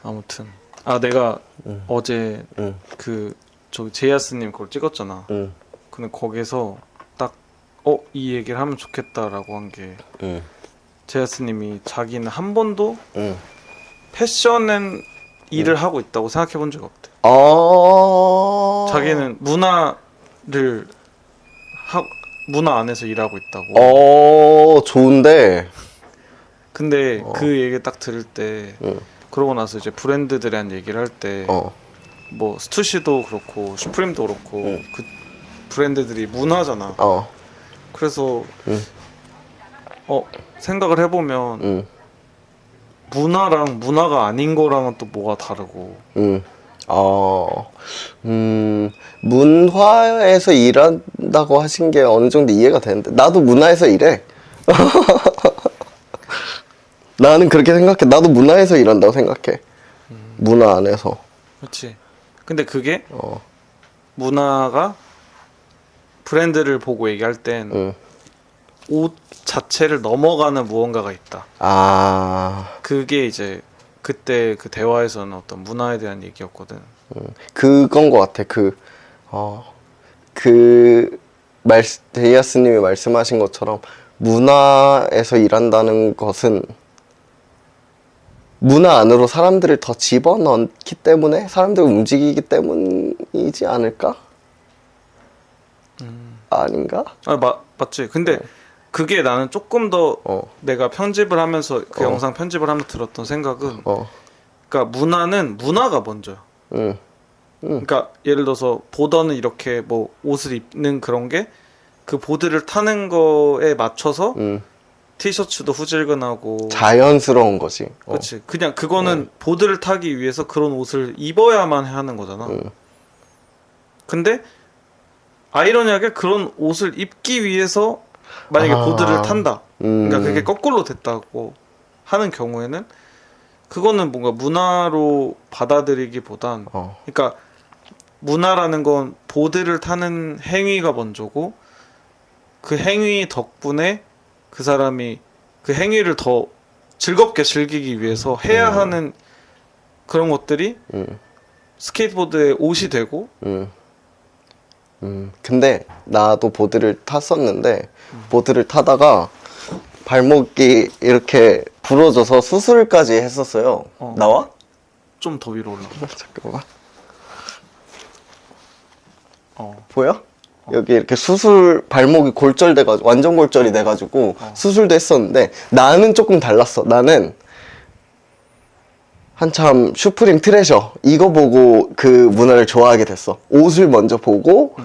아무튼 내가 응. 어제 응. 저기 제이아스님 그걸 찍었잖아. 응. 근데 거기서 딱 이 얘기를 하면 좋겠다라고 한 게 응. 제이아스님이 자기는 한 번도 응. 패션엔 일을 하고 있다고 생각해 본 적이 없대. 자기는 문화 안에서 일하고 있다고. 좋은데. 근데 그 얘기 딱 들을 때 응. 그러고 나서 이제 브랜드들에 대한 얘기를 할 때 뭐 스투시도 그렇고 슈프림도 그렇고 그 브랜드들이 문화잖아. 그래서 응. 생각을 해보면 응. 문화랑 문화가 아닌 거랑은 또 뭐가 다르고. 응. 문화에서 일한다고 하신 게 어느 정도 이해가 되는데, 나도 문화에서 일해. 나는 그렇게 생각해. 나도 문화에서 일한다고 생각해. 문화 안에서. 그렇지. 근데 그게 문화가 브랜드를 보고 얘기할 땐 응. 옷 자체를 넘어가는 무언가가 있다. 그게 이제 그때 그 대화에서는 어떤 문화에 대한 얘기였거든. 그건 것 같아. 데이아스님이 말씀하신 것처럼 문화에서 일한다는 것은 문화 안으로 사람들을 더 집어넣기 때문에, 사람들이 움직이기 때문이지 않을까? 아닌가? 맞지. 근데 그게 나는 조금 더 어. 내가 편집을 하면서 그 영상 편집을 하면서 들었던 생각은, 어. 그러니까 문화는 문화가 먼저야. 응. 그러니까 예를 들어서 보더는 이렇게 뭐 옷을 입는 그런 게 그 보드를 타는 거에 맞춰서 티셔츠도 후질근하고 자연스러운 거지. 그렇지. 그냥 그거는 보드를 타기 위해서 그런 옷을 입어야만 하는 거잖아. 근데 아이러니하게 그런 옷을 입기 위해서 만약에 보드를 탄다. 그러니까 그게 거꾸로 됐다고 하는 경우에는 그거는 뭔가 문화로 받아들이기보단, 그러니까 문화라는 건 보드를 타는 행위가 먼저고 그 행위 덕분에 그 사람이 그 행위를 더 즐겁게 즐기기 위해서 해야 하는 그런 것들이 스케이트보드의 옷이 되고. 근데 나도 보드를 탔었는데, 보드를 타다가 발목이 이렇게 부러져서 수술까지 했었어요. 나와? 좀 더 위로 올라. 잠깐만. 보여? 여기 이렇게 발목이 골절돼가지고, 완전 골절이 돼가지고 수술도 했었는데, 나는 조금 달랐어. 나는 한참 슈프림 트레셔 이거 보고 그 문화를 좋아하게 됐어. 옷을 먼저 보고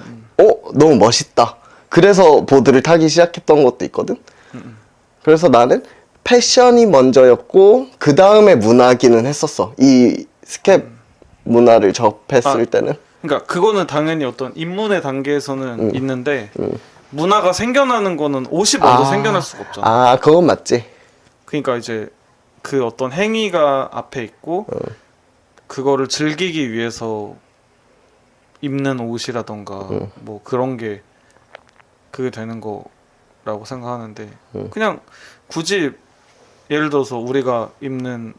너무 멋있다. 그래서 보드를 타기 시작했던 것도 있거든. 그래서 나는 패션이 먼저였고 그 다음에 문화기는 했었어. 이 스캡 문화를 접했을 때는. 그러니까 그거는 당연히 어떤 입문의 단계에서는 있는데 문화가 생겨나는 거는 옷이 먼저 생겨날 수가 없잖아. 그건 맞지. 그러니까 이제 그 어떤 행위가 앞에 있고 그거를 즐기기 위해서 입는 옷이라던가 뭐 그런 게 그게 되는 거라고 생각하는데, 그냥 굳이 예를 들어서 우리가 입는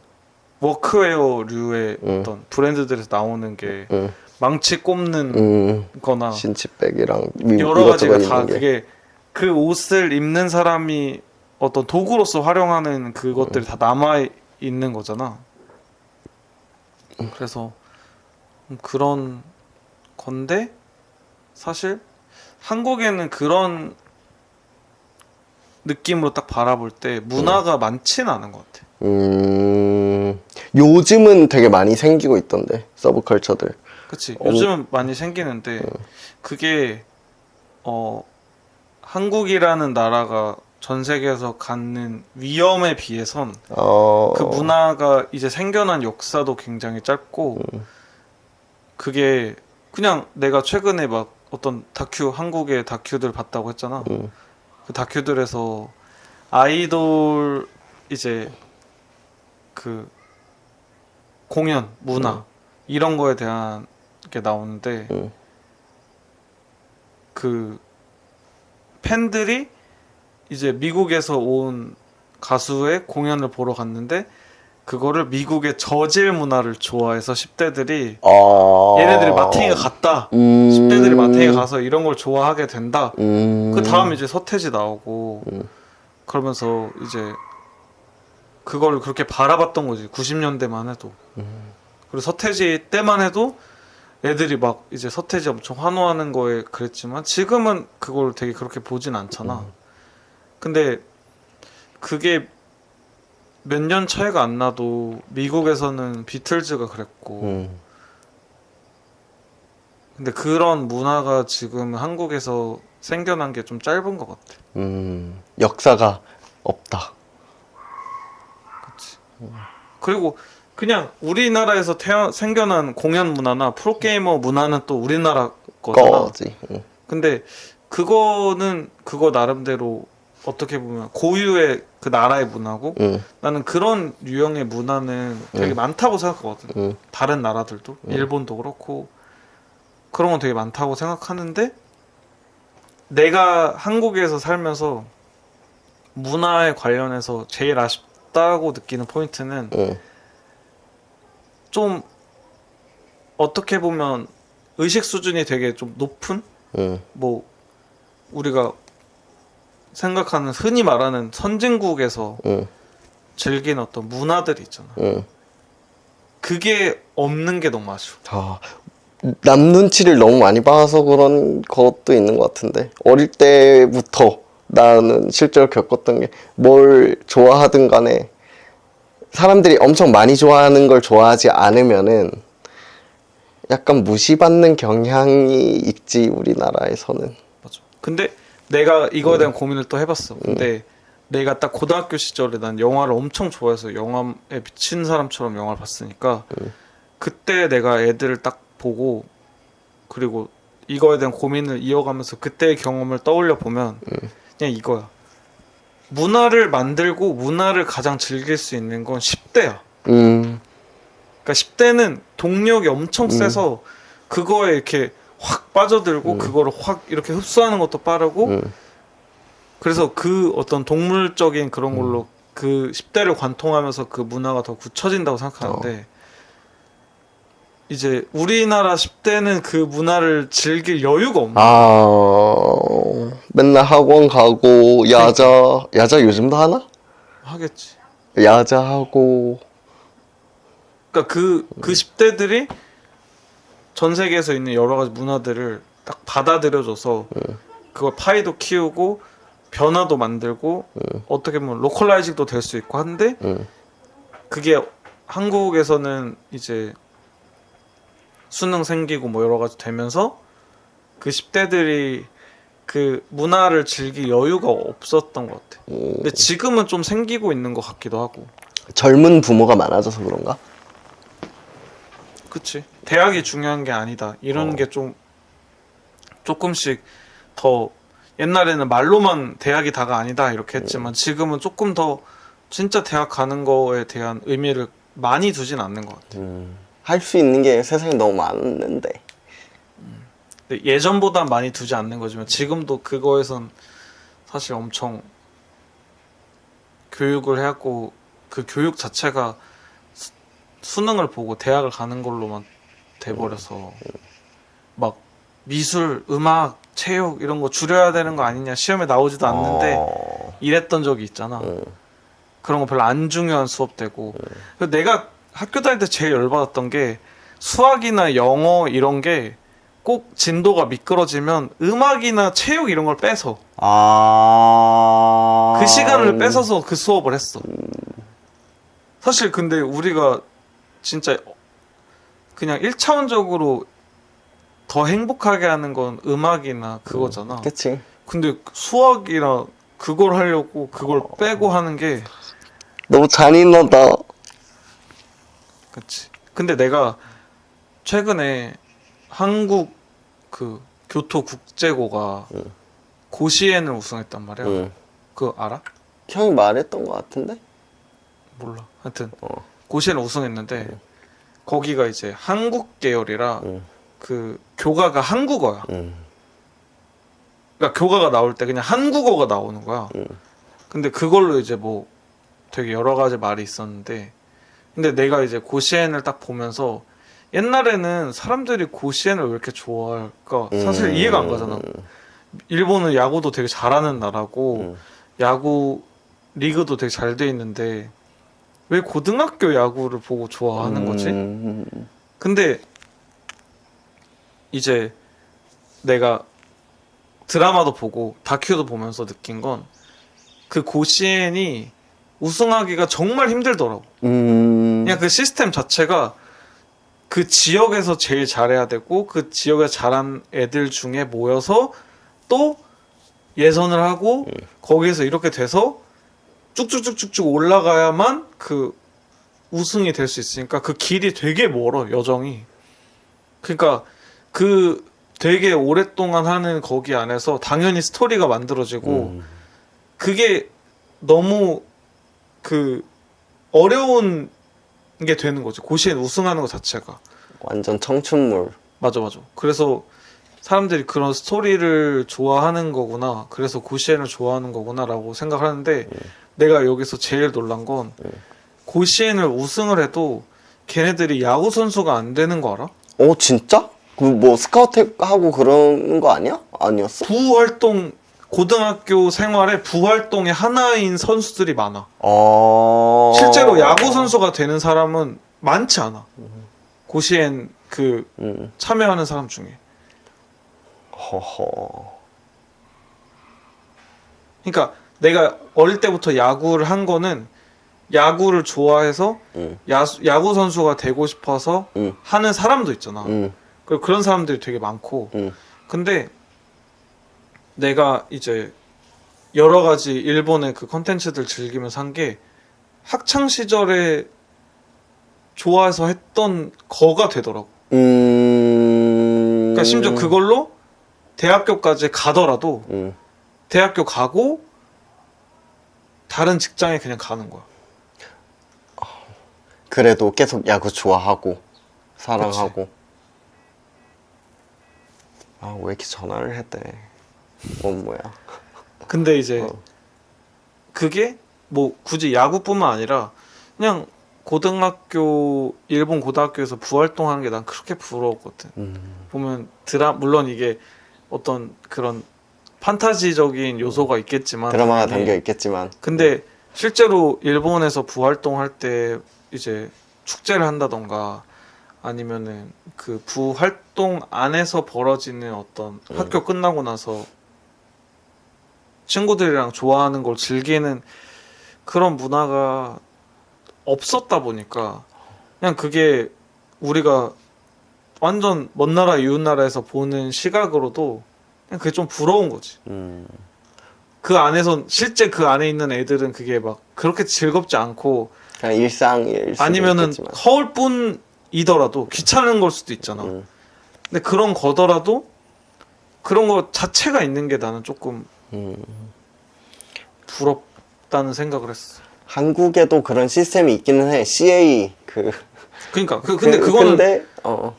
워크웨어류의 어떤 브랜드들에서 나오는 게 망치 꼽는 거나 신치백이랑 여러 가지가 이것저것 다 있는 게. 그게 그 옷을 입는 사람이 어떤 도구로서 활용하는 그것들이 다 남아 있는 거잖아. 그래서 그런 건데 사실 한국에는 그런 느낌으로 딱 바라볼 때 문화가 많지는 않은 것 같아. 요즘은 되게 많이 생기고 있던데, 서브컬처들. 그치. 요즘은 많이 생기는데 그게 한국이라는 나라가 전 세계에서 갖는 위험에 비해선 그 문화가 이제 생겨난 역사도 굉장히 짧고, 그게 그냥 내가 최근에 막 어떤 한국의 다큐들 봤다고 했잖아. 그 다큐들에서 아이돌 이제 그 공연, 문화 이런 거에 대한 게 나오는데 그 팬들이 이제 미국에서 온 가수의 공연을 보러 갔는데 그거를 미국의 저질 문화를 좋아해서 10대들이 아. 얘네들이 마탱이가 같다. 10대들이 마탱이 가서 이런 걸 좋아하게 된다. 그 다음 이제 서태지 나오고 그러면서 이제 그걸 그렇게 바라봤던 거지. 90년대만 해도. 그리고 서태지 때만 해도 애들이 막 이제 서태지 엄청 환호하는 거에 그랬지만 지금은 그걸 되게 그렇게 보진 않잖아. 근데 그게 몇 년 차이가 안 나도 미국에서는 비틀즈가 그랬고 근데 그런 문화가 지금 한국에서 생겨난 게 좀 짧은 것 같아. 역사가 없다. 그치. 그리고 그냥 우리나라에서 생겨난 공연 문화나 프로게이머 문화는 또 우리나라 거잖아. 거지. 근데 그거는 그거 나름대로 어떻게 보면 고유의 그 나라의 문화고 나는 그런 유형의 문화는 되게 많다고 생각하거든. 다른 나라들도 일본도 그렇고 그런 건 되게 많다고 생각하는데 내가 한국에서 살면서 문화에 관련해서 제일 아쉽다고 느끼는 포인트는 좀 어떻게 보면 의식 수준이 되게 좀 높은 뭐 우리가 생각하는 흔히 말하는 선진국에서 즐기는 어떤 문화들이 있잖아. 그게 없는 게 너무 아쉬워. 아, 남 눈치를 너무 많이 봐서 그런 것도 있는 것 같은데 어릴 때부터 나는 실제로 겪었던 게 뭘 좋아하든 간에 사람들이 엄청 많이 좋아하는 걸 좋아하지 않으면은 약간 무시받는 경향이 있지 우리나라에서는. 맞아. 근데 내가 이거에 대한 고민을 또 해봤어. 근데 내가 딱 고등학교 시절에 난 영화를 엄청 좋아해서 영화에 미친 사람처럼 영화를 봤으니까 그때 내가 애들을 딱 보고 그리고 이거에 대한 고민을 이어가면서 그때의 경험을 떠올려 보면 그냥 이거야. 문화를 만들고 문화를 가장 즐길 수 있는 건 10대야. 그러니까 10대는 동력이 엄청 세서 그거에 이렇게 확 빠져들고 그거를 확 이렇게 흡수하는 것도 빠르고 그래서 그 어떤 동물적인 그런 걸로 그 10대를 관통하면서 그 문화가 더 굳혀진다고 생각하는데 이제 우리나라 10대는 그 문화를 즐길 여유가 없는 거야. 맨날 학원 가고 야자 요즘도 하나? 하겠지. 야자 하고 그러니까 그 10대들이 전 세계에서 있는 여러 가지 문화들을 딱 받아들여줘서 그걸 파이도 키우고 변화도 만들고 어떻게 보면 로컬라이징도 될 수 있고 한데 그게 한국에서는 이제 수능 생기고 뭐 여러 가지 되면서 그 10대들이 그 문화를 즐길 여유가 없었던 것 같아. 근데 지금은 좀 생기고 있는 것 같기도 하고. 젊은 부모가 많아져서 그런가? 그치. 대학이 중요한 게 아니다. 이런 게 좀 조금씩 더 옛날에는 말로만 대학이 다가 아니다 이렇게 했지만 지금은 조금 더 진짜 대학 가는 거에 대한 의미를 많이 두진 않는 것 같아. 할 수 있는 게 세상에 너무 많은데. 근데 예전보다 많이 두지 않는 거지만 지금도 그거에선 사실 엄청 교육을 해갖고 그 교육 자체가 수능을 보고 대학을 가는 걸로만 돼버려서 막 미술, 음악, 체육 이런 거 줄여야 되는 거 아니냐 시험에 나오지도 않는데 이랬던 적이 있잖아. 그런 거 별로 안 중요한 수업 되고 그래서 내가 학교 다닐 때 제일 열받았던 게 수학이나 영어 이런 게 꼭 진도가 미끄러지면 음악이나 체육 이런 걸 빼서 그 시간을 뺏어서 그 수업을 했어. 사실 근데 우리가 진짜 그냥 1차원적으로 더 행복하게 하는 건 음악이나 그거잖아. 그치. 근데 수학이나 그걸 하려고 그걸 빼고 하는 게 너무 잔인하다. 그치. 근데 내가 최근에 한국 그 교토국제고가 고시엔을 우승했단 말이야. 그거 알아? 형이 말했던 것 같은데? 몰라. 하여튼 고시엔을 우승했는데 거기가 이제 한국 계열이라 그 교과가 한국어야. 그러니까 교과가 나올 때 그냥 한국어가 나오는 거야. 근데 그걸로 이제 뭐 되게 여러 가지 말이 있었는데 근데 내가 이제 고시엔을 딱 보면서 옛날에는 사람들이 고시엔을 왜 이렇게 좋아할까 사실 이해가 안 가잖아. 일본은 야구도 되게 잘하는 나라고 야구 리그도 되게 잘 돼 있는데 왜 고등학교 야구를 보고 좋아하는 거지? 근데 이제 내가 드라마도 보고 다큐도 보면서 느낀 건 그 고시엔이 우승하기가 정말 힘들더라고. 그냥 그 시스템 자체가 그 지역에서 제일 잘해야 되고 그 지역에서 잘한 애들 중에 모여서 또 예선을 하고 거기에서 이렇게 돼서 쭉쭉쭉쭉쭉 올라가야만 그 우승이 될 수 있으니까 그 길이 되게 멀어 여정이. 그러니까 그 되게 오랫동안 하는 거기 안에서 당연히 스토리가 만들어지고 그게 너무 그 어려운 게 되는 거지. 고시엔 우승하는 것 자체가. 완전 청춘물. 맞아. 그래서 사람들이 그런 스토리를 좋아하는 거구나. 그래서 고시엔을 좋아하는 거구나라고 생각하는데 내가 여기서 제일 놀란 건 고시엔을 우승을 해도 걔네들이 야구 선수가 안 되는 거 알아? 진짜? 그 뭐 스카우트 하고 그런 거 아니야? 아니었어? 부활동 고등학교 생활에 부활동의 하나인 선수들이 많아. 실제로 야구 선수가 되는 사람은 많지 않아. 고시엔 그 참여하는 사람 중에. 허허. 그러니까 내가 어릴 때부터 야구를 한 거는 야구를 좋아해서 야구 선수가 되고 싶어서 하는 사람도 있잖아. 그리고 그런 사람들이 되게 많고. 근데 내가 이제 여러 가지 일본의 그 컨텐츠들 즐기면서 한 게 학창 시절에 좋아해서 했던 거가 되더라고. 그러니까 심지어 그걸로 대학교까지 가더라도 대학교 가고 다른 직장에 그냥 가는 거야. 그래도 계속 야구 좋아하고 사랑하고. 아, 왜 이렇게 전화를 했대? 뭐야? 근데 이제 그게 뭐 굳이 야구뿐만 아니라 그냥 고등학교 일본 고등학교에서 부활동하는 게 난 그렇게 부러웠거든. 보면 물론 이게 어떤 그런 판타지적인 요소가 있겠지만 드라마가 당연히. 담겨 있겠지만. 근데 실제로 일본에서 부활동할 때 이제 축제를 한다던가 아니면은 그 부활동 안에서 벌어지는 어떤 학교 끝나고 나서 친구들이랑 좋아하는 걸 즐기는 그런 문화가 없었다 보니까 그냥 그게 우리가 완전 먼 나라 이웃 나라에서 보는 시각으로도 그냥 그게 좀 부러운 거지. 그 안에서 실제 그 안에 있는 애들은 그게 막 그렇게 즐겁지 않고 그냥 일상일 수도 아니면은 있겠지만. 허울 뿐이더라도 귀찮은 걸 수도 있잖아. 근데 그런 거더라도 그런 거 자체가 있는 게 나는 조금 부럽다는 생각을 했어. 한국에도 그런 시스템이 있기는 해. CA 그러니까 근데 그거는 근데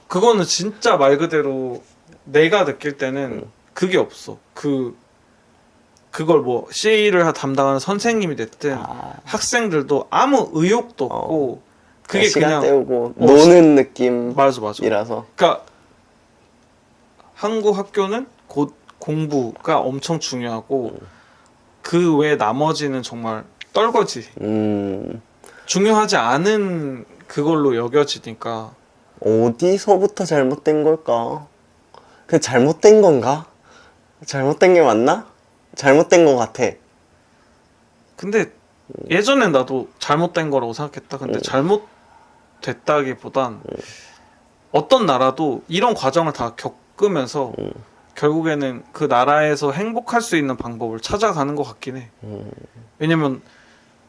그거는 진짜 말 그대로 내가 느낄 때는 그게 없어. 그걸 뭐 CA를 담당하는 선생님이 됐든 학생들도 아무 의욕도 없고 그게 시간 그냥 때우고 노는 맞아. 느낌이라서. 그러니까 한국 학교는 곧 공부가 엄청 중요하고 그 외 나머지는 정말 떨거지. 중요하지 않은 그걸로 여겨지니까. 어디서부터 잘못된 걸까? 그 잘못된 건가? 잘못된 게 맞나? 잘못된 것 같아. 근데 예전엔 나도 잘못된 거라고 생각했다. 근데 잘못됐다기보단 어떤 나라도 이런 과정을 다 겪으면서 결국에는 그 나라에서 행복할 수 있는 방법을 찾아가는 것 같긴 해. 왜냐면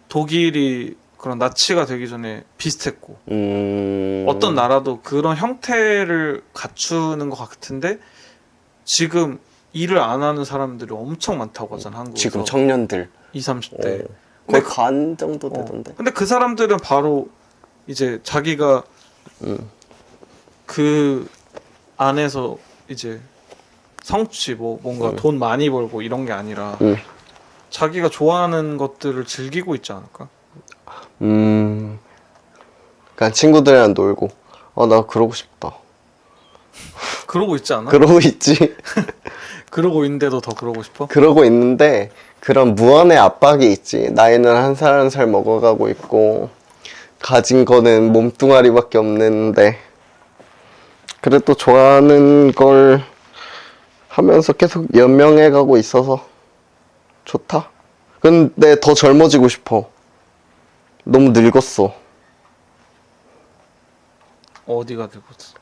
독일이 그런 나치가 되기 전에 비슷했고 어떤 나라도 그런 형태를 갖추는 것 같은데 지금 일을 안 하는 사람들이 엄청 많다고 하잖아. 한국에서 지금 청년들 20, 30대 거의 간 정도 되던데. 근데 그 사람들은 바로 이제 자기가 그 안에서 이제 성취 뭐 뭔가 돈 많이 벌고 이런 게 아니라 자기가 좋아하는 것들을 즐기고 있지 않을까? 그냥 친구들이랑 놀고. 나 그러고 싶다. 그러고 있지 않아? 그러고 있지. 그러고 있는데도 더 그러고 싶어? 그러고 있는데 그런 무언의 압박이 있지. 나이는 한 살 한 살 먹어가고 있고 가진 거는 몸뚱아리밖에 없는데 그래도 좋아하는 걸 하면서 계속 연명해가고 있어서 좋다. 근데 더 젊어지고 싶어. 너무 늙었어. 어디가 늙었어?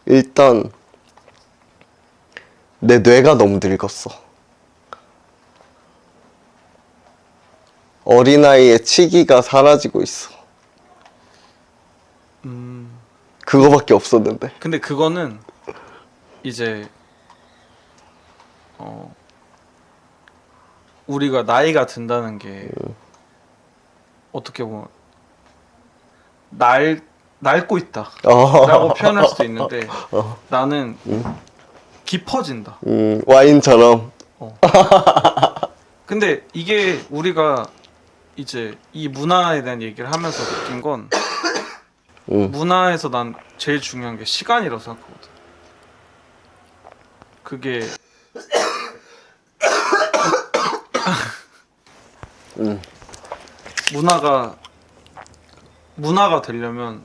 일단 내 뇌가 너무 늙었어. 어린아이의 치기가 사라지고 있어. 그거밖에 없었는데. 근데 그거는 이제 우리가 나이가 든다는 게 어떻게 보면 낡고 있다 라고 표현할 수도 있는데 나는 깊어진다. 와인처럼. 근데 이게 우리가 이제 이 문화에 대한 얘기를 하면서 느낀 건 문화에서 난 제일 중요한 게 시간이라고 생각하거든. 그게 문화가 되려면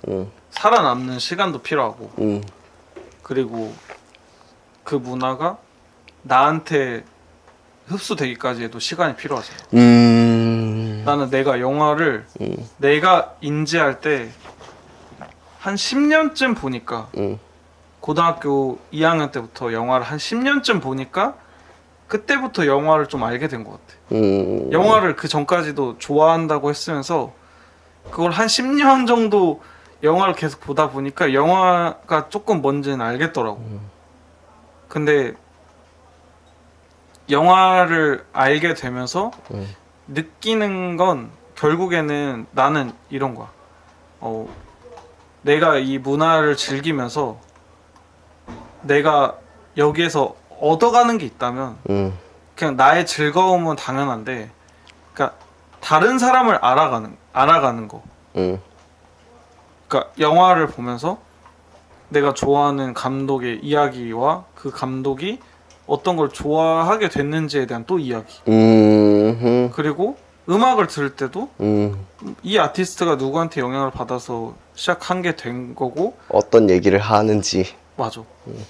살아남는 시간도 필요하고 그리고 그 문화가 나한테 흡수되기까지에도 시간이 필요하잖아. 나는 내가 영화를 내가 인지할 때 한 10년쯤 보니까 고등학교 2학년 때부터 영화를 한 10년쯤 보니까 그때부터 영화를 좀 알게 된 것 같아. 영화를 그 전까지도 좋아한다고 했으면서 그걸 한 10년 정도 영화를 계속 보다 보니까 영화가 조금 뭔지는 알겠더라고. 근데 영화를 알게 되면서 느끼는 건 결국에는 나는 이런 거야. 내가 이 문화를 즐기면서 내가 여기에서 얻어가는 게 있다면 그냥 나의 즐거움은 당연한데 그러니까 다른 사람을 알아가는 거. 그러니까 영화를 보면서 내가 좋아하는 감독의 이야기와 그 감독이 어떤 걸 좋아하게 됐는지에 대한 또 이야기. 그리고 음악을 들을 때도 이 아티스트가 누구한테 영향을 받아서 시작한 게 된 거고 어떤 얘기를 하는지. 맞아.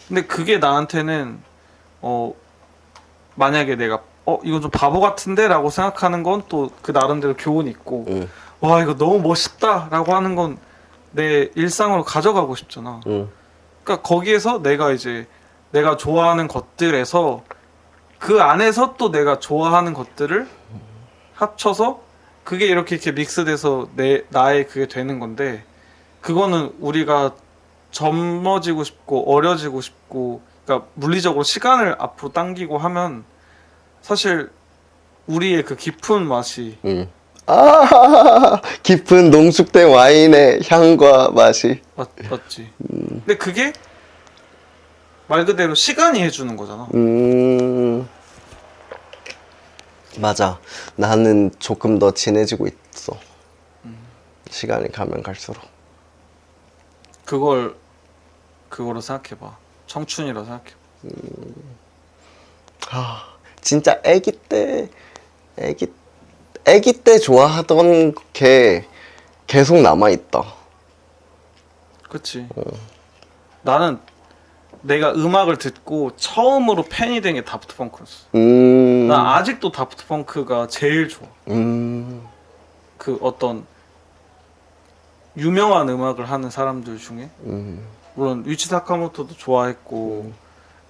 근데 그게 나한테는 만약에 내가 이거 좀 바보 같은데 라고 생각하는 건 또 그 나름대로 교훈이 있고 와 이거 너무 멋있다 라고 하는 건 내 일상으로 가져가고 싶잖아. 그러니까 거기에서 내가 좋아하는 것들에서 그 안에서 또 내가 좋아하는 것들을 합쳐서 그게 이렇게 믹스돼서 나의 그게 되는 건데 그거는 우리가 젊어지고 싶고 어려지고 싶고 그러니까 물리적으로 시간을 앞으로 당기고 하면 사실 우리의 그 깊은 맛이 깊은 농축된 와인의 향과 맛이. 맞지. 근데 그게 말 그대로 시간이 해주는 거잖아. 맞아. 나는 조금 더 진해지고 있어. 시간이 가면 갈수록. 그거로 생각해봐. 청춘이라 생각해봐. 진짜 아기 때 좋아하던 게 계속 남아있다. 그치. 나는 내가 음악을 듣고 처음으로 팬이 된 게 다프트 펑크였어. 난 아직도 다프트 펑크가 제일 좋아. 그 어떤 유명한 음악을 하는 사람들 중에 물론 유치 사카모토도 좋아했고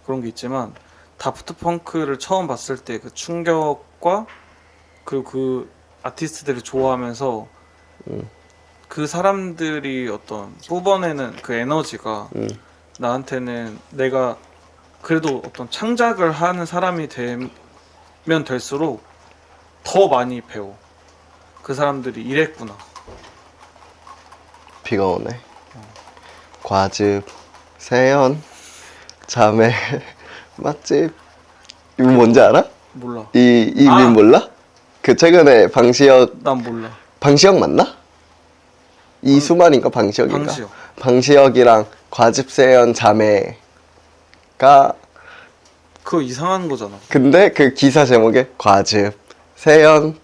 그런 게 있지만 다프트 펑크를 처음 봤을 때 그 충격과 그리고 그 아티스트들을 좋아하면서 그 사람들이 어떤 뽑아내는 그 에너지가 나한테는 내가 그래도 어떤 창작을 하는 사람이 되면 될수록 더 많이 배워. 그 사람들이 이랬구나. 비가 오네. 과즙, 세연, 자매, 맛집. 이거 뭔지 알아? 몰라. 이 이름 몰라? 그 최근에 난 몰라. 방시혁 맞나? 이수만인가 방시혁인가? 방시혁. 방시혁이랑 과즙세연 자매가 그거 이상한 거잖아. 근데 그 기사 제목에 과즙 세연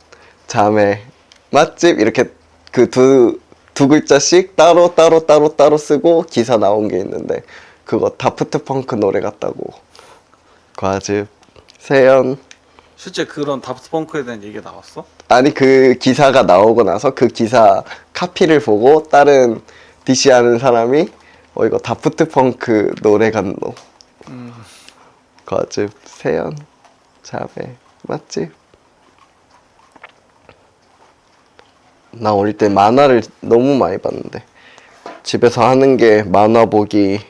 자매 맛집 이렇게 그 두 글자씩 따로 쓰고 기사 나온 게 있는데 그거 다프트 펑크 노래 같다고. 과즙 세연. 실제 그런 다프트펑크에 대한 얘기가 나왔어? 아니 그 기사가 나오고 나서 그 기사 카피를 보고 다른 DC하는 사람이 이거 다프트 펑크 노래 같노. 과즙 세연 자매 맛집. 나 어릴 때 만화를 너무 많이 봤는데 집에서 하는 게 만화 보기,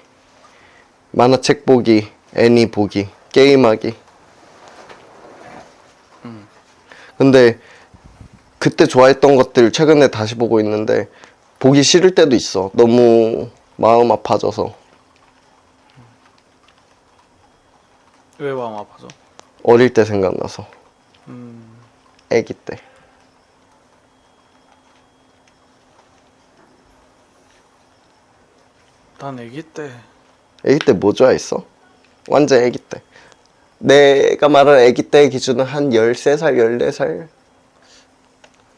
만화책 보기, 애니 보기, 게임하기. 근데 그때 좋아했던 것들 최근에 다시 보고 있는데 보기 싫을 때도 있어. 너무 마음 아파져서. 왜 마음 아파져? 어릴 때 생각나서. 애기 때. 난 애기 때 애기 때 뭐 좋아했어? 완전 애기 때. 내가 말하는 애기 때 기준은 한 13살, 14살?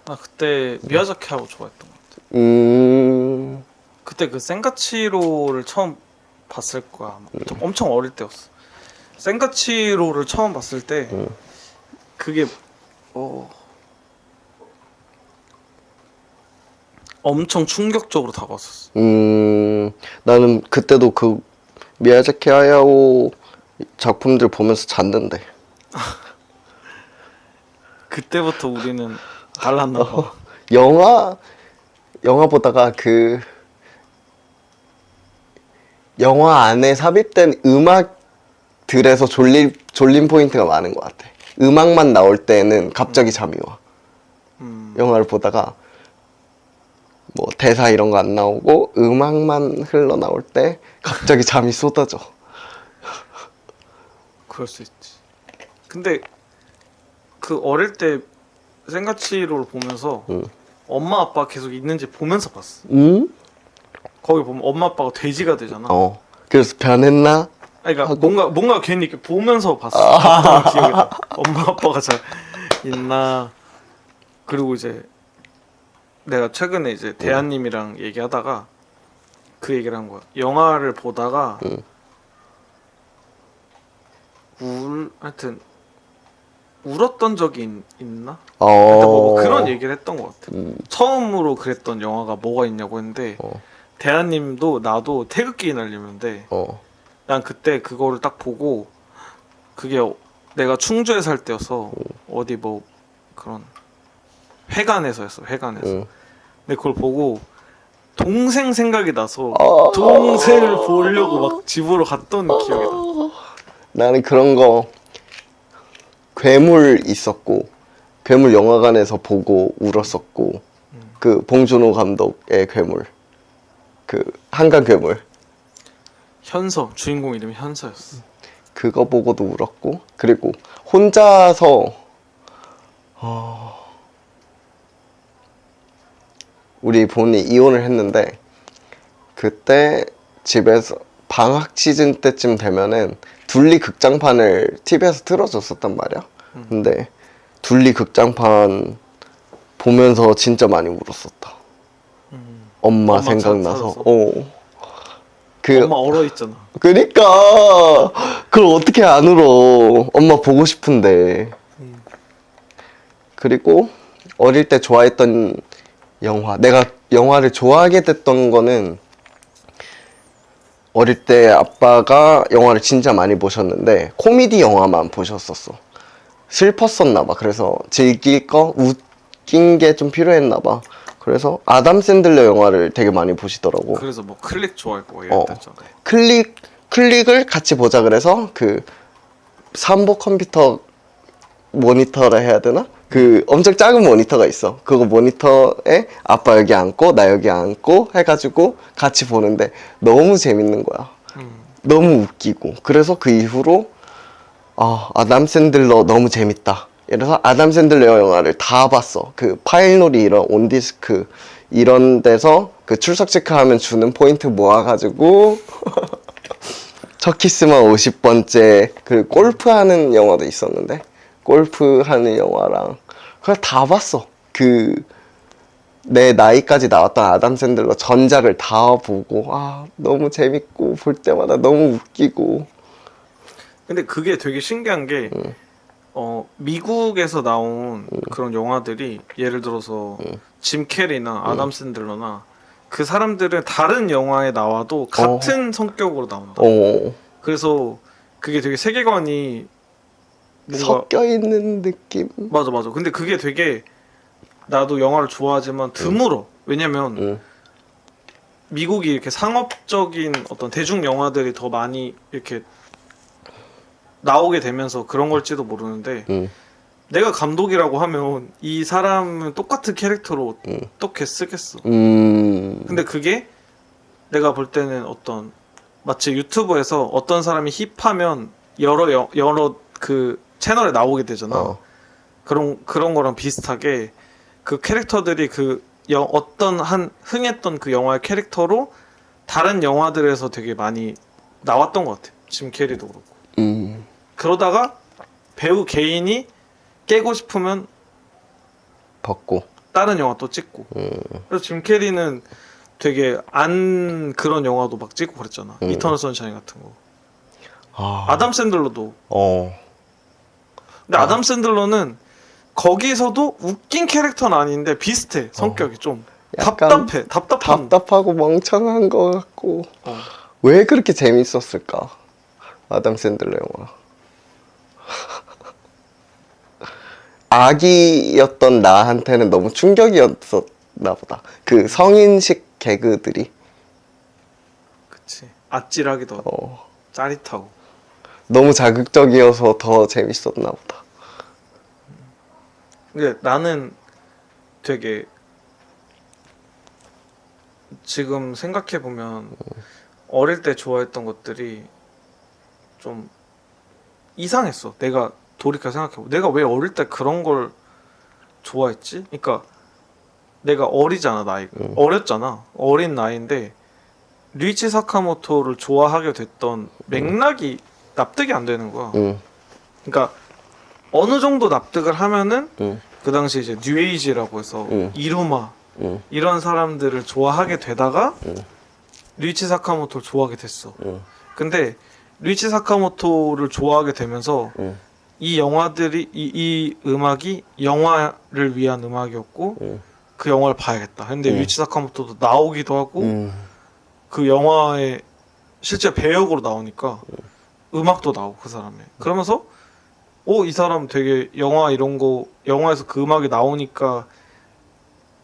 나 그때 미야자키하고 좋아했던 것 같아. 그때 그 센가치로를 처음 봤을 거야. 좀 엄청 어릴 때였어. 센가치로를 처음 봤을 때 그게 엄청 충격적으로 다가왔었어. 나는 그때도 그 미야자키 하야오 작품들 보면서 잤는데. 그때부터 우리는 달랐나 봐. 영화 보다가 그 영화 안에 삽입된 음악들에서 졸림 포인트가 많은 것 같아. 음악만 나올 때는 갑자기 잠이 와. 영화를 보다가 뭐 대사 이런 거 안 나오고 음악만 흘러나올 때 갑자기 잠이 쏟아져. 그럴 수 있지. 근데 그 어릴 때 센가치로를 보면서 엄마 아빠 계속 있는지 보면서 봤어. 거기 보면 엄마 아빠가 돼지가 되잖아. 그래서 변했나? 아니, 그러니까 뭔가 괜히 이렇게 보면서 봤어. 봤던 기억이 나. 엄마 아빠가 잘 있나. 그리고 이제 내가 최근에 이제 대한님이랑 얘기하다가 그 얘기를 한 거야. 영화를 보다가 하여튼 울었던 적이 있나? 하여튼 뭐 그런 얘기를 했던 것 같아. 처음으로 그랬던 영화가 뭐가 있냐고 했는데 대한님도 나도 태극기 날리면데 난 그때 그거를 딱 보고 그게 내가 충주에 살 때여서 어디 뭐 그런 회관에서였어. 회관에서. 근데 그걸 보고 동생 생각이 나서 동생을 보려고 막 집으로 갔던 기억이 나. 나는 그런 거 괴물 있었고 괴물 영화관에서 보고 울었었고 그 봉준호 감독의 괴물 그 한강 괴물 현서 주인공 이름이 현서였어. 그거 보고도 울었고 그리고 혼자서 우리 본이 이혼을 했는데 그때 집에서 방학 시즌 때쯤 되면은 둘리 극장판을 TV에서 틀어줬었단 말이야. 근데 둘리 극장판 보면서 진짜 많이 울었었다. 엄마 생각나서. 엄마 얼어 있잖아. 그니까 그걸 어떻게 안 울어. 엄마 보고 싶은데. 그리고 어릴 때 좋아했던 영화, 내가 영화를 좋아하게 됐던 거는 어릴 때 아빠가 영화를 진짜 많이 보셨는데 코미디 영화만 보셨었어. 슬펐었나 봐. 그래서 즐길 거, 웃긴 게 좀 필요했나 봐. 그래서 아담 샌들러 영화를 되게 많이 보시더라고. 그래서 뭐 클릭 좋아했고 이랬잖아. 클릭을 같이 보자 그래서 그 삼보 컴퓨터 모니터라 해야 되나? 그 엄청 작은 모니터가 있어. 그거 모니터에 아빠 여기 앉고 나 여기 앉고 해가지고 같이 보는데 너무 재밌는 거야. 너무 웃기고. 그래서 그 이후로 아담 샌들러 너무 재밌다. 이래서 아담 샌들러 영화를 다 봤어. 그 파일놀이 이런 온디스크 이런 데서 그 출석 체크하면 주는 포인트 모아가지고 첫 키스만 50번째 그 골프 하는 영화도 있었는데 골프 하는 영화랑 그걸 다 봤어. 그 내 나이까지 나왔던 아담 샌들러 전작을 다 보고 아 너무 재밌고 볼 때마다 너무 웃기고. 근데 그게 되게 신기한 게 미국에서 나온 그런 영화들이 예를 들어서 짐 캐리나 아담 샌들러나 그 사람들은 다른 영화에 나와도 같은 성격으로 나온다. 그래서 그게 되게 세계관이 뭔가 섞여 있는 느낌. 맞아. 근데 그게 되게 나도 영화를 좋아하지만 드물어. 왜냐면 미국이 이렇게 상업적인 어떤 대중 영화들이 더 많이 이렇게 나오게 되면서 그런 걸지도 모르는데 내가 감독이라고 하면 이 사람은 똑같은 캐릭터로 어떻게 쓰겠어. 근데 그게 내가 볼 때는 어떤 마치 유튜브에서 어떤 사람이 힙하면 여러 그 채널에 나오게 되잖아. 그런 거랑 비슷하게 그 캐릭터들이 어떤 한 흥했던 그 영화의 캐릭터로 다른 영화들에서 되게 많이 나왔던 것 같아. 짐 캐리도 그렇고. 그러다가 배우 개인이 깨고 싶으면 벗고 다른 영화 또 찍고. 그래서 짐 캐리는 되게 안 그런 영화도 막 찍고 그랬잖아. 이터널 선샤인 같은 거. 아담 샌들러도. 근데 아담 샌들러는 거기서도 웃긴 캐릭터는 아닌데 비슷해. 성격이 좀 약간 답답하고 멍청한 것 같고. 왜 그렇게 재밌었을까? 아담 샌들러 영화. 아기였던 나한테는 너무 충격이었었나 보다. 그 성인식 개그들이. 그치. 아찔하기도 하고 짜릿하고. 너무 자극적이어서 더 재밌었나 보다. 근데 나는 되게 지금 생각해보면 어릴 때 좋아했던 것들이 좀 이상했어. 내가 돌이켜 생각해보면 내가 왜 어릴 때 그런 걸 좋아했지? 그러니까 내가 어리잖아. 나이가 어렸잖아. 어린 나이인데 류이치 사카모토를 좋아하게 됐던 맥락이 납득이 안 되는 거야. 그러니까 어느 정도 납득을 하면은 그 당시 이제 뉴에이지라고 해서 이루마 이런 사람들을 좋아하게 되다가 류이치 사카모토를 좋아하게 됐어. 근데 류이치 사카모토를 좋아하게 되면서 이 영화들이 이 음악이 영화를 위한 음악이었고 그 영화를 봐야겠다. 근데 류이치 사카모토도 나오기도 하고 그 영화에 실제 배역으로 나오니까 음악도 나오고 그 사람의 그러면서 이 사람 되게 영화 이런 거 영화에서 그 음악이 나오니까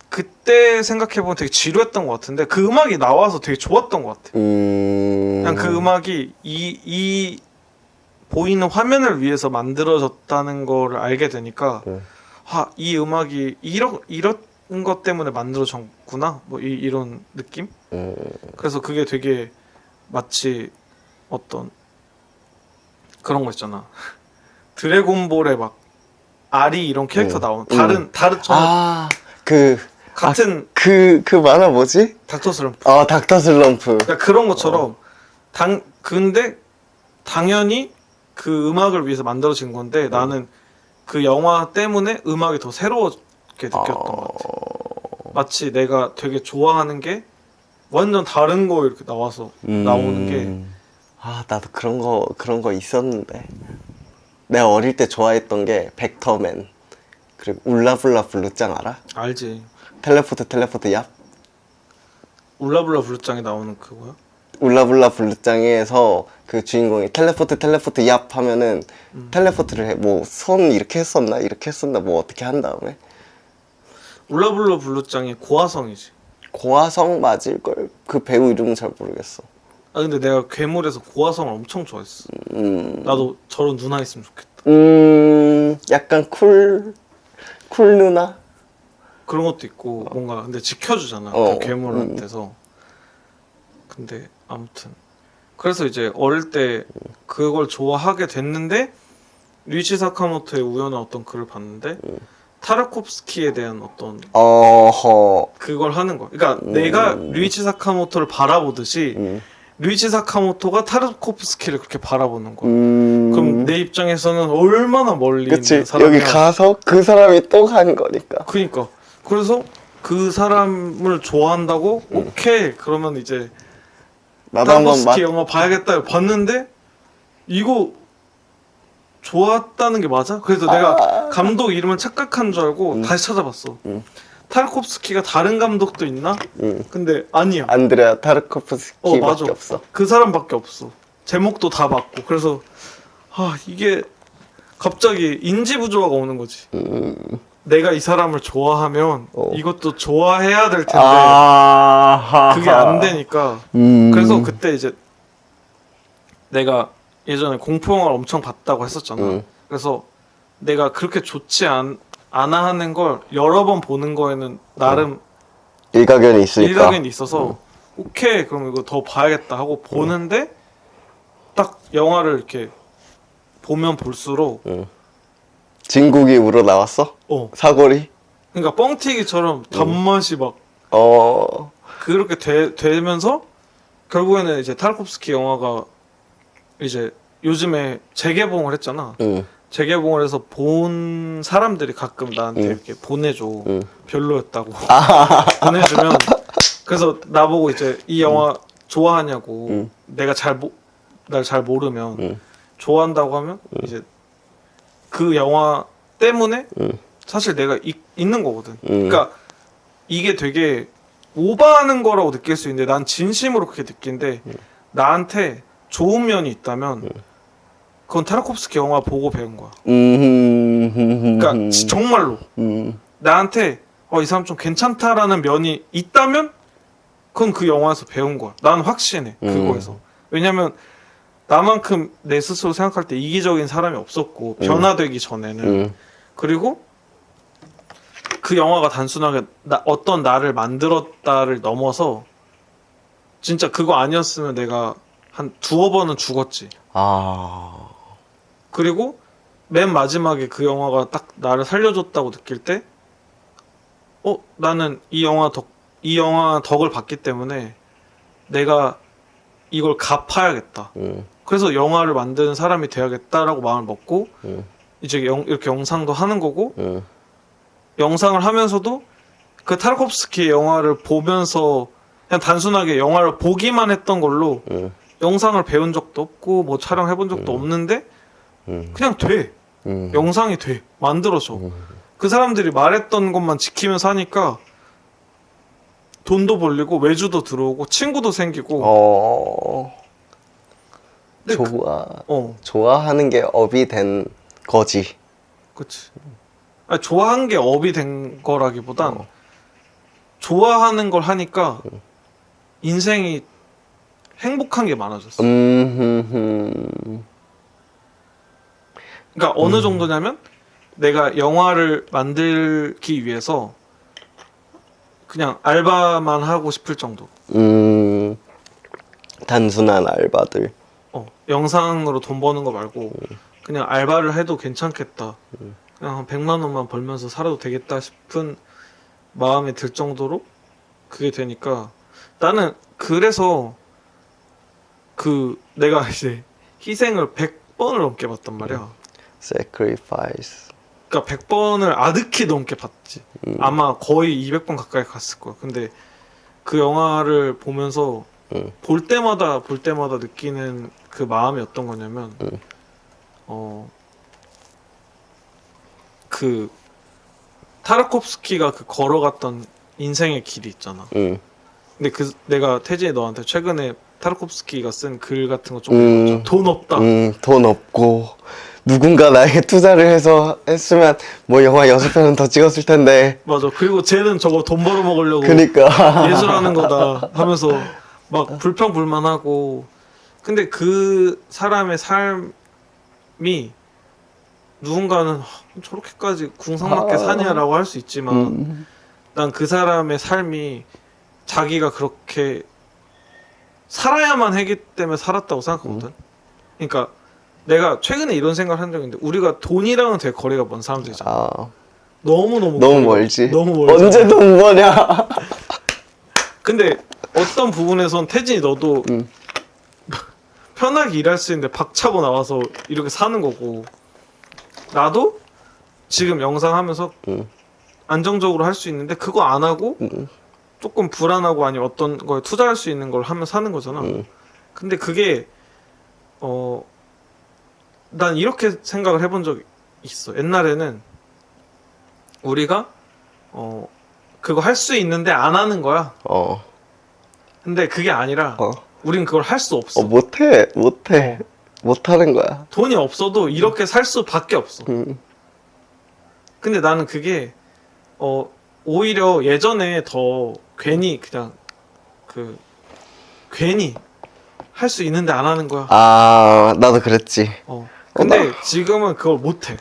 그때 생각해보면 되게 지루했던 것 같은데 그 음악이 나와서 되게 좋았던 것 같아. 그냥 그 음악이 이 보이는 화면을 위해서 만들어졌다는 걸 알게 되니까 이 음악이 이런 것 때문에 만들어졌구나 뭐 이런 느낌? 그래서 그게 되게 마치 어떤 그런 거 있잖아. 드래곤볼에 막 아리 이런 캐릭터 나오는 다른 같은 그 만화 뭐지? 닥터 슬럼프. 닥터 슬럼프. 그러니까 그런 것처럼 근데 당연히 그 음악을 위해서 만들어진 건데 나는 그 영화 때문에 음악이 더 새로웠게 느꼈던 것 같아. 마치 내가 되게 좋아하는 게 완전 다른 거 이렇게 나와서 나오는 게 나도 그런 거 있었는데 내가 어릴 때 좋아했던 게 벡터맨 그리고 울라블라 블루짱 알아? 알지. 텔레포트 얍. 울라블라 블루짱에 나오는 그거야? 울라블라 블루짱에서 그 주인공이 텔레포트 얍 하면은 텔레포트를 해. 뭐 손 이렇게 했었나 뭐 어떻게 한 다음에 울라블라 블루짱이 고화성이지. 고화성 맞을걸? 그 배우 이름은 잘 모르겠어. 근데 내가 괴물에서 고화성을 엄청 좋아했어. 나도 저런 누나 있으면 좋겠다. 약간 쿨 누나? 그런 것도 있고 뭔가 근데 지켜주잖아. 그 괴물한테서. 근데 아무튼 그래서 이제 어릴 때 그걸 좋아하게 됐는데 류이치 사카모토의 우연한 어떤 글을 봤는데 타르코프스키에 대한 어떤 그 그걸 하는 거야. 그러니까 내가 류이치 사카모토를 바라보듯이 류이치 사카모토가 타르코프스키를 그렇게 바라보는 거야. 그럼 내 입장에서는 얼마나 멀리 그치. 있는 사람이야. 여기 가서 그 사람이 또 간 거니까. 그러니까 그래서 그 사람을 좋아한다고 오케이 그러면 이제 나도 한번 타르코프스키 영화 봐야겠다 봤는데 이거 좋았다는 게 맞아? 그래서 내가 감독 이름을 착각한 줄 알고 다시 찾아봤어. 타르코프스키가 다른 감독도 있나? 근데 아니야. 안드레아 타르코프스키밖에 맞아. 없어. 그 사람밖에 없어. 제목도 다 맞고. 그래서 이게 갑자기 인지 부조화가 오는 거지. 내가 이 사람을 좋아하면 이것도 좋아해야 될 텐데 그게 안 되니까. 그래서 그때 이제 내가 예전에 공포 영화를 엄청 봤다고 했었잖아. 그래서 내가 그렇게 좋지 않아 하는 걸 여러 번 보는 거에는 나름 일가견이 있으니까. 일가견이 있어서 오케이 그럼 이거 더 봐야겠다 하고 보는데 딱 영화를 이렇게 보면 볼수록 진국이 우러 나왔어? 사거리? 그러니까 뻥튀기처럼 단맛이 막 그렇게 되면서 결국에는 이제 타르코프스키 영화가 이제 요즘에 재개봉을 했잖아. 재개봉을 해서 본 사람들이 가끔 나한테 이렇게 보내줘. 별로였다고 보내주면 그래서 나보고 이제 이 영화 좋아하냐고 내가 날 잘 모르면 좋아한다고 하면 이제 그 영화 때문에 사실 내가 있는 거거든. 그러니까 이게 되게 오버하는 거라고 느낄 수 있는데 난 진심으로 그렇게 느낀데 나한테 좋은 면이 있다면 그건 타르코프스키 영화 보고 배운 거야. 그러니까 정말로 나한테 이 사람 좀 괜찮다라는 면이 있다면 그건 그 영화에서 배운 거야. 난 확신해 그거에서. 왜냐면 나만큼 내 스스로 생각할 때 이기적인 사람이 없었고 변화되기 전에는 그리고 그 영화가 단순하게 어떤 나를 만들었다를 넘어서 진짜 그거 아니었으면 내가 한 두어 번은 죽었지. 그리고 맨 마지막에 그 영화가 딱 나를 살려줬다고 느낄 때 나는 이 영화 덕을 봤기 때문에 내가 이걸 갚아야겠다. 그래서 영화를 만드는 사람이 돼야겠다라고 마음을 먹고 이제 이렇게 영상도 하는 거고 영상을 하면서도 그 타르코프스키 영화를 보면서 그냥 단순하게 영화를 보기만 했던 걸로 영상을 배운 적도 없고 뭐 촬영해본 적도 없는데 그냥 돼. 영상이 돼. 만들어져. 그 사람들이 말했던 것만 지키면서 하니까 돈도 벌리고 외주도 들어오고 친구도 생기고 좋아하는 게 업이 된 거지. 그치. 아니, 좋아한 게 업이 된 거라기보단 좋아하는 걸 하니까 인생이 행복한 게 많아졌어. 그러니까 어느 정도냐면 내가 영화를 만들기 위해서 그냥 알바만 하고 싶을 정도. 단순한 알바들. 영상으로 돈 버는 거 말고 그냥 알바를 해도 괜찮겠다. 그냥 한 100만 원만 벌면서 살아도 되겠다 싶은 마음이 들 정도로 그게 되니까 나는 그래서 내가 이제 희생을 100번을 넘게 봤단 말이야. Sacrifice. 그러니까 100번을 아득히 넘게 봤지. 아마 거의 200번 가까이 갔을 거야. 근데 그 영화를 보면서 볼 때마다 느끼는 그 마음이 어떤 거냐면 그 타르코프스키가 그 걸어갔던 인생의 길이 있잖아. 근데 내가 태진이 너한테 최근에 타르코프스키가 쓴 글 같은 거 좀 읽었잖아. 돈 없다. 돈 없고 누군가 나에게 투자를 해서 했으면 뭐 영화 6편은 더 찍었을 텐데. 맞아. 그리고 쟤는 저거 돈 벌어 먹으려고 그러니까 예술하는 거다 하면서 막 불평불만하고. 근데 그 사람의 삶이 누군가는 저렇게까지 궁상맞게 사냐라고 할 수 있지만 난 그 사람의 삶이 자기가 그렇게 살아야만 했기 때문에 살았다고 생각하거든. 그러니까 내가 최근에 이런 생각을 한 적이 있는데 우리가 돈이랑은 되게 거리가 먼 사람들이잖아. 너무 멀지. 너무 멀지. 언제 돈 버냐. 근데 어떤 부분에선 태진이 너도 음. 편하게 일할 수 있는데 박차고 나와서 이렇게 사는 거고, 나도 지금 영상 하면서 안정적으로 할 수 있는데 그거 안 하고 조금 불안하고 아니면 어떤 거에 투자할 수 있는 걸 하면 사는 거잖아. 근데 그게 난 이렇게 생각을 해본 적이 있어. 옛날에는 우리가 그거 할 수 있는데 안 하는 거야. 어. 근데 그게 아니라 어. 우린 그걸 할 수 없어. 못해. 어. 못하는 거야. 돈이 없어도 이렇게 살 수밖에 없어. 근데 나는 그게 오히려 예전에 더 괜히 그냥 괜히 할 수 있는데 안 하는 거야. 아, 나도 그랬지. 근데 지금은 그걸 못해.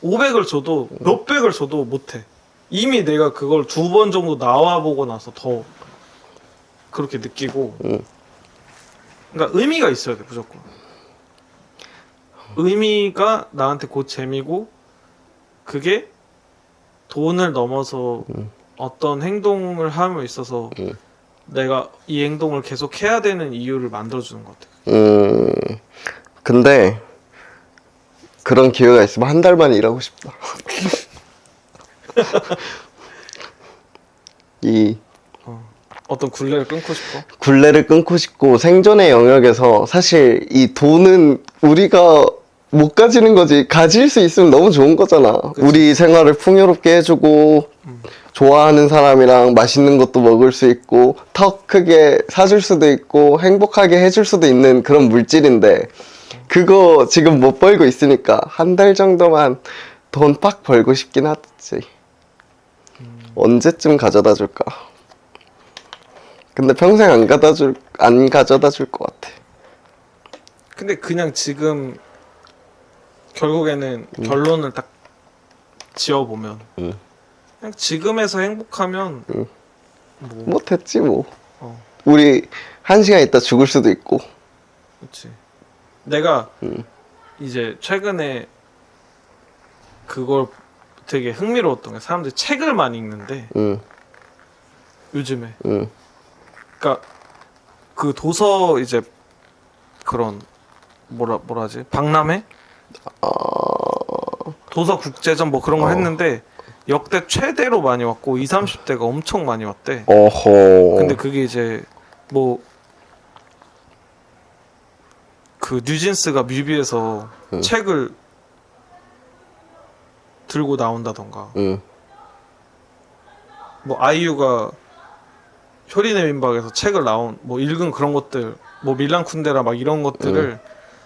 500을 줘도 몇백을 줘도 못해. 이미 내가 그걸 2번 정도 나와보고 나서 더 그렇게 느끼고. 그러니까 의미가 있어야 돼, 무조건. 의미가 나한테 곧 재미고, 그게 돈을 넘어서 어떤 행동을 함에 있어서 내가 이 행동을 계속 해야 되는 이유를 만들어주는 것 같아. 근데 그런 기회가 있으면 한 달만 일하고 싶다. 이 어떤 굴레를 끊고 싶어? 굴레를 끊고 싶고 생존의 영역에서 사실 이 돈은 우리가 못 가지는 거지. 가질 수 있으면 너무 좋은 거잖아. 그치. 우리 생활을 풍요롭게 해주고 좋아하는 사람이랑 맛있는 것도 먹을 수 있고 더 크게 사줄 수도 있고 행복하게 해줄 수도 있는 그런 물질인데 그거 지금 못 벌고 있으니까 한 달 정도만 돈 빡 벌고 싶긴 하지. 언제쯤 가져다 줄까? 근데 평생 안 가져다 줄 것 같아. 근데 그냥 지금 결국에는 결론을 딱 지어보면 그냥 지금에서 행복하면 뭐 뭐 됐지 뭐. 어. 우리 1시간 있다 죽을 수도 있고. 그렇지. 내가 이제 최근에 그걸 되게 흥미로웠던 게 사람들이 책을 많이 읽는데 요즘에 그러니까 그 도서 이제 그런 뭐라지 박람회 도서 국제전 뭐 그런 거 했는데 역대 최대로 많이 왔고 20, 30대가 엄청 많이 왔대. 어허. 근데 그게 이제 뭐 그 뉴진스가 뮤비에서 책을 들고 나온다던가 뭐 아이유가 효린의 민박에서 책을 뭐 읽은 그런 것들 뭐 밀란 쿤데라 막 이런 것들을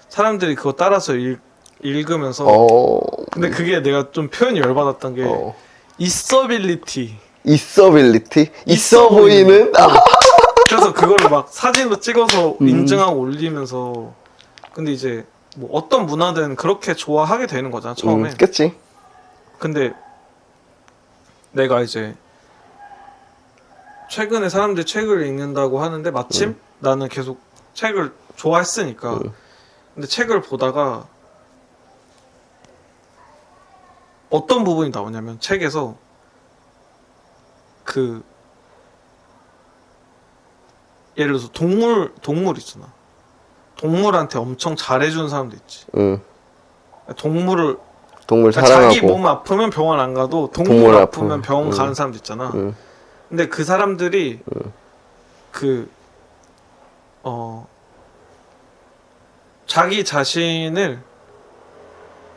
사람들이 그거 따라서 읽으면서 근데 그게 내가 좀 표현이 열받았던 게 있어빌리티 있어 보이는? 그래서 그거를 막 사진으로 찍어서 인증하고 올리면서 근데 이제 뭐 어떤 문화든 그렇게 좋아하게 되는 거잖아 처음에. 그치. 근데 내가 이제 최근에 사람들이 책을 읽는다고 하는데 마침 나는 계속 책을 좋아했으니까 근데 책을 보다가 어떤 부분이 나오냐면 책에서 그 예를 들어서 동물 있잖아. 동물한테 엄청 잘해주는 사람도 있지. 동물을 동물 그러니까 사랑하고. 자기 몸 아프면 병원 안 가도 동물 아프면 병원 가는 사람도 있잖아. 근데 그 사람들이 자기 자신을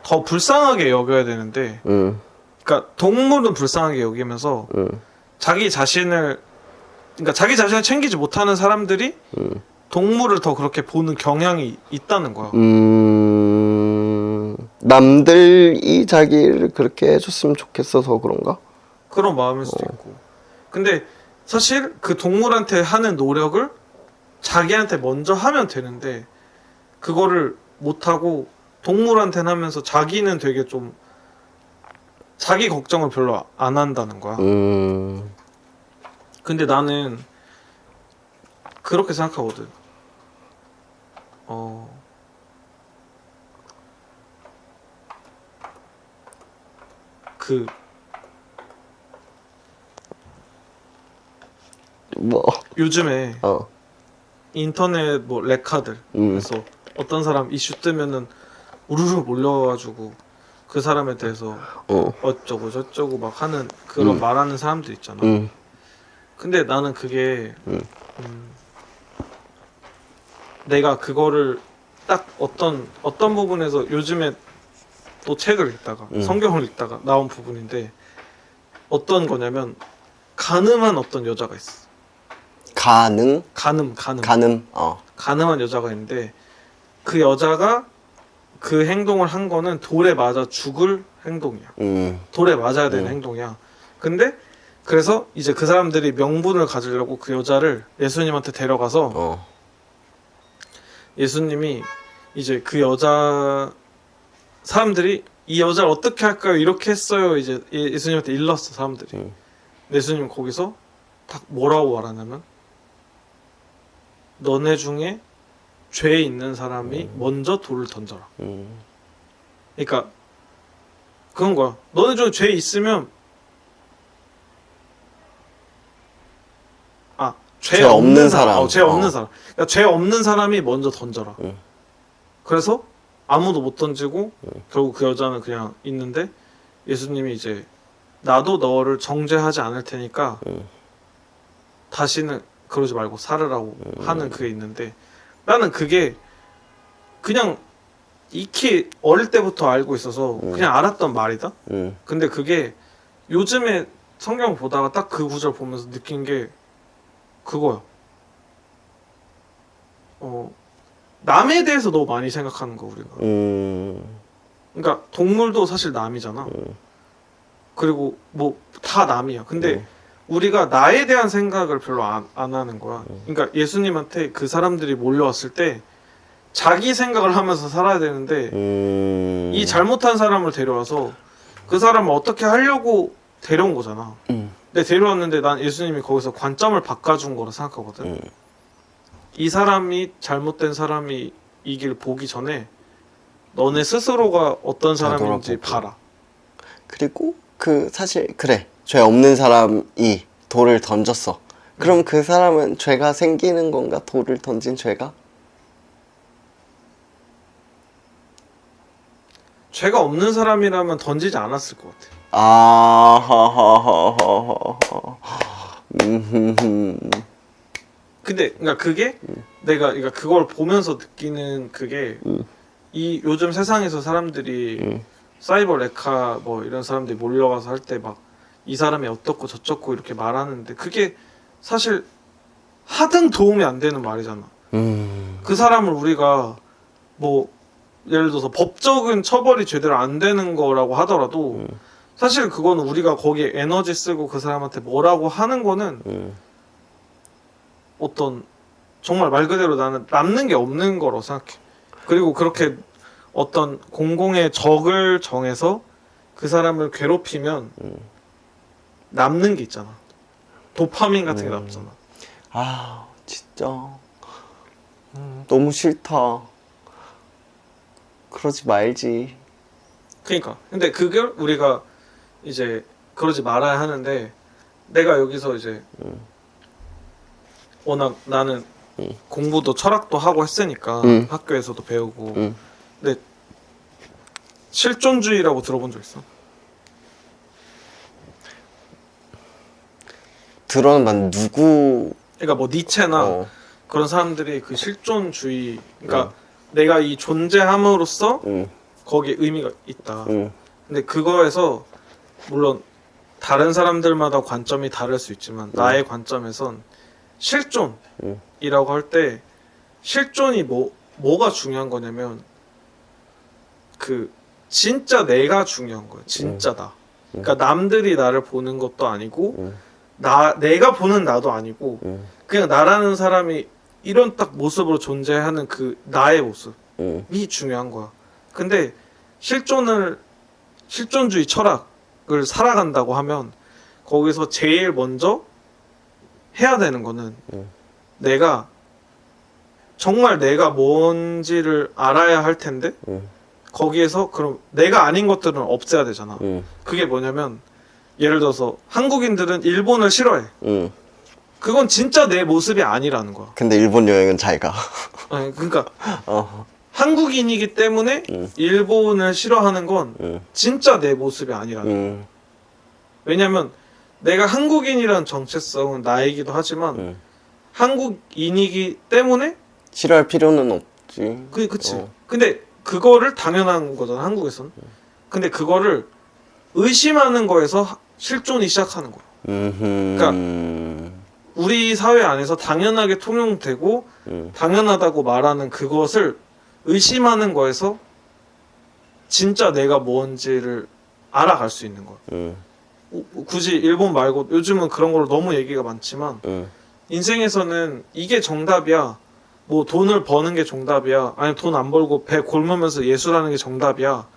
더 불쌍하게 여겨야 되는데, 그러니까 동물은 불쌍하게 여기면서 자기 자신을 챙기지 못하는 사람들이 동물을 더 그렇게 보는 경향이 있다는 거야. 남들이 자기를 그렇게 해줬으면 좋겠어서 그런가? 그런 마음일 수도 있고. 근데 사실 그 동물한테 하는 노력을 자기한테 먼저 하면 되는데 그거를 못하고 동물한테는 하면서 자기는 되게 좀 자기 걱정을 별로 안 한다는 거야. 근데 나는 그렇게 생각하거든. 뭐 요즘에 어. 인터넷 뭐 레카들 그래서 어떤 사람 이슈 뜨면은 우르르 몰려가지고 그 사람에 대해서 어. 어쩌고 저쩌고 막 하는 그런 말하는 사람들 있잖아. 근데 나는 그게 내가 그거를 딱 어떤 부분에서 요즘에 또 책을 읽다가 성경을 읽다가 나온 부분인데 어떤 거냐면 가늠한 어떤 여자가 있어. 가능? 가늠. 가늠한 여자가 있는데 그 여자가 그 행동을 한 거는 돌에 맞아 죽을 행동이야. 돌에 맞아야 되는 행동이야. 근데 그래서 이제 그 사람들이 명분을 가지려고 그 여자를 예수님한테 데려가서 어. 예수님이 이제 그 여자 사람들이 이 여자를 어떻게 할까요? 이렇게 했어요. 이제 예수님한테 일렀어 사람들이. 예수님 거기서 딱 뭐라고 말하냐면 너네 중에 죄 있는 사람이 먼저 돌을 던져라. 그러니까 그런 거야. 너네 중에 죄 있으면 죄 없는 사람. 죄 없는 사람. 그러니까 죄 없는 사람이 먼저 던져라. 그래서 아무도 못 던지고 결국 그 여자는 그냥 있는데 예수님이 이제 나도 너를 정죄하지 않을 테니까 다시는 그러지 말고 살으라고 하는 그게 있는데 나는 그게 그냥 익히 어릴 때부터 알고 있어서 그냥 알았던 말이다. 근데 그게 요즘에 성경 보다가 딱 그 구절 보면서 느낀 게 그거야. 남에 대해서 너무 많이 생각하는 거 우리가. 그러니까 동물도 사실 남이잖아. 그리고 뭐 다 남이야. 근데 우리가 나에 대한 생각을 별로 안 하는 거야. 그러니까 예수님한테 그 사람들이 몰려왔을 때 자기 생각을 하면서 살아야 되는데 이 잘못한 사람을 데려와서 그 사람을 어떻게 하려고 데려온 거잖아. 근데 데려왔는데 난 예수님이 거기서 관점을 바꿔준 거라 생각하거든. 이 사람이 잘못된 사람이 이 길 보기 전에 너네 스스로가 어떤 사람인지 봐라. 그리고 그 사실 그래 죄 없는 사람이 돌을 던졌어. 그럼 그 사람은 죄가 생기는 건가? 돌을 던진 죄가? 죄가 없는 사람이라면 던지지 않았을 것 같아. 근데 그러니까 그게 내가 그러니까 그걸 보면서 느끼는 그게 이 요즘 세상에서 사람들이 사이버 레카 뭐 이런 사람들이 몰려가서 할 때 막 이 사람이 어떻고 저쩌고 이렇게 말하는데 그게 사실 하등 도움이 안 되는 말이잖아. 그 사람을 우리가 뭐 예를 들어서 법적인 처벌이 제대로 안 되는 거라고 하더라도 사실 그거는 우리가 거기에 에너지 쓰고 그 사람한테 뭐라고 하는 거는 어떤 정말 말 그대로 나는 남는 게 없는 거라고 생각해. 그리고 그렇게 어떤 공공의 적을 정해서 그 사람을 괴롭히면 남는 게 있잖아. 도파민 같은 게 남잖아. 아 진짜 너무 싫다. 그러지 말지. 그러니까 근데 그걸 우리가 이제 그러지 말아야 하는데 내가 여기서 이제 워낙 나는 공부도 철학도 하고 했으니까 학교에서도 배우고 근데 실존주의라고 들어본 적 있어? 들어만 누구? 그러니까 뭐 니체나 그런 사람들이 그 실존주의 그러니까 내가 이 존재함으로써 거기에 의미가 있다. 근데 그거에서 물론 다른 사람들마다 관점이 다를 수 있지만 나의 관점에선 실존이라고 할 때 실존이 뭐가 중요한 거냐면 그 진짜 내가 중요한 거야. 진짜다. 그러니까 남들이 나를 보는 것도 아니고 내가 보는 나도 아니고 그냥 나라는 사람이 이런 딱 모습으로 존재하는 그 나의 모습이 중요한 거야. 근데 실존주의 철학을 살아간다고 하면 거기서 제일 먼저 해야 되는 거는 내가 정말 내가 뭔지를 알아야 할 텐데 거기에서 그럼 내가 아닌 것들은 없애야 되잖아. 그게 뭐냐면 예를 들어서 한국인들은 일본을 싫어해. 그건 진짜 내 모습이 아니라는 거야. 근데 일본 여행은 잘 가. 아니, 그러니까 어. 한국인이기 때문에 일본을 싫어하는 건 진짜 내 모습이 아니라는 거야. 왜냐면 내가 한국인이라는 정체성은 나이기도 하지만 한국인이기 때문에 싫어할 필요는 없지. 그치. 근데 그거를 당연한 거잖아, 한국에서는. 근데 그거를 의심하는 거에서 실존이 시작하는 거야. 그러니까 우리 사회 안에서 당연하게 통용되고 당연하다고 말하는 그것을 의심하는 거에서 진짜 내가 뭔지를 알아갈 수 있는 거야. 굳이 일본 말고 요즘은 그런 걸로 너무 얘기가 많지만 인생에서는 이게 정답이야. 뭐 돈을 버는 게 정답이야. 아니 돈 안 벌고 배 굶으면서 예술하는 게 정답이야.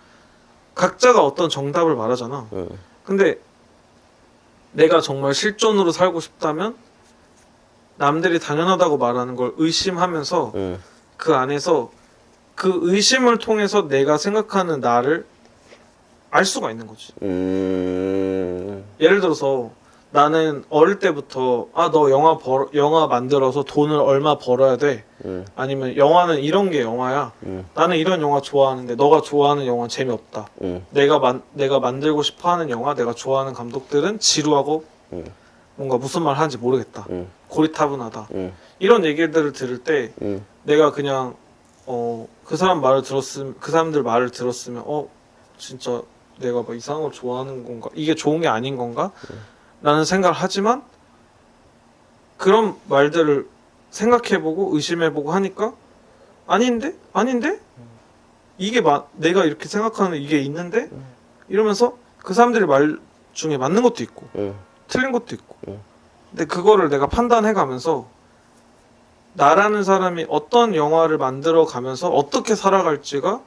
각자가 어떤 정답을 말하잖아. 근데 내가 정말 실존으로 살고 싶다면 남들이 당연하다고 말하는 걸 의심하면서 그 안에서 그 의심을 통해서 내가 생각하는 나를 알 수가 있는 거지. 예를 들어서 나는 어릴 때부터 너 영화 만들어서 돈을 얼마 벌어야 돼. 아니면 영화는 이런 게 영화야. 나는 이런 영화 좋아하는데 너가 좋아하는 영화는 재미없다. 내가 만들고 싶어하는 영화, 내가 좋아하는 감독들은 지루하고 뭔가 무슨 말 하는지 모르겠다. 고리타분하다. 이런 얘기들을 들을 때 내가 그냥 그 사람들 말을 들었으면 진짜 내가 뭐 이상한 걸 좋아하는 건가? 이게 좋은 게 아닌 건가? 라는 생각을 하지만 그런 말들을 생각해보고 의심해보고 하니까 아닌데? 이게 내가 이렇게 생각하는 이게 있는데? 이러면서 그 사람들의 말 중에 맞는 것도 있고 틀린 것도 있고 근데 그거를 내가 판단해가면서 나라는 사람이 어떤 영화를 만들어 가면서 어떻게 살아갈지가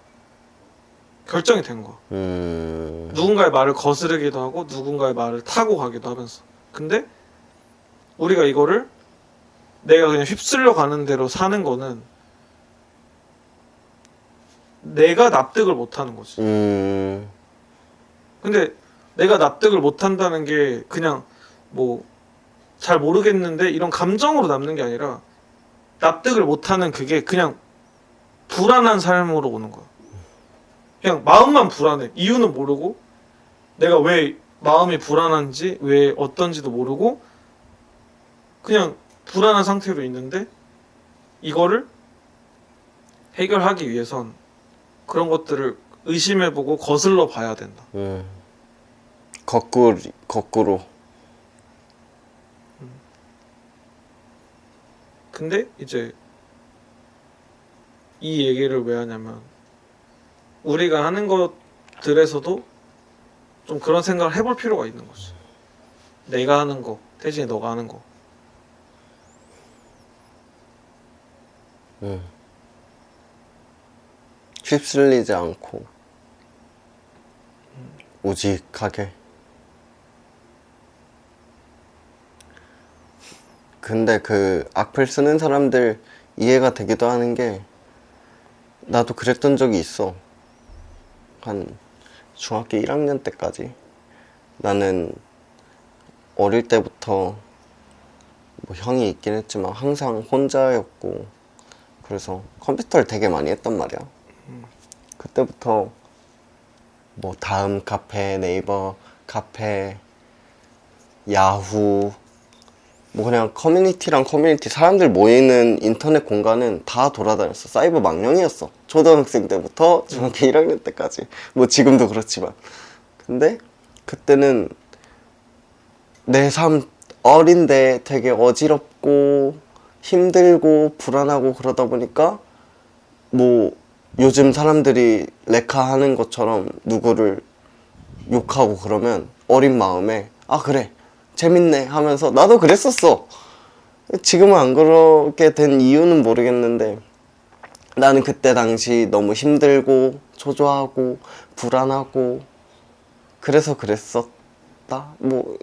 결정이 된 거야. 누군가의 말을 거스르기도 하고 누군가의 말을 타고 가기도 하면서. 근데 우리가 이거를 내가 그냥 휩쓸려 가는 대로 사는 거는 내가 납득을 못 하는 거지. 근데 내가 납득을 못 한다는 게 그냥 뭐 잘 모르겠는데 이런 감정으로 남는 게 아니라 납득을 못 하는 그게 그냥 불안한 삶으로 오는 거야. 그냥 마음만 불안해. 이유는 모르고 내가 왜 마음이 불안한지 왜 어떤지도 모르고 그냥 불안한 상태로 있는데 이거를 해결하기 위해선 그런 것들을 의심해보고 거슬러 봐야 된다. 거꾸로. 근데 이제 이 얘기를 왜 하냐면 우리가 하는 것들에서도 좀 그런 생각을 해볼 필요가 있는 거지. 내가 하는 거 대신에 너가 하는 거. 휩쓸리지 않고 우직하게. 근데 그 악플 쓰는 사람들 이해가 되기도 하는 게 나도 그랬던 적이 있어. 한 중학교 1학년 때까지 나는 어릴 때부터 뭐 형이 있긴 했지만 항상 혼자였고 그래서 컴퓨터를 되게 많이 했단 말이야. 그때부터 뭐 다음 카페, 네이버 카페, 야후 뭐 그냥 커뮤니티랑 커뮤니티 사람들 모이는 인터넷 공간은 다 돌아다녔어. 사이버 망령이었어. 초등학생 때부터 중학교 1학년 때까지. 뭐 지금도 그렇지만. 근데 그때는 내 삶 어린데 되게 어지럽고 힘들고 불안하고 그러다 보니까 뭐 요즘 사람들이 레카 하는 것처럼 누구를 욕하고 그러면 어린 마음에 그래 재밌네 하면서 나도 그랬었어. 지금은 안 그렇게 된 이유는 모르겠는데 나는 그때 당시 너무 힘들고 초조하고 불안하고 그래서 그랬었다. 뭐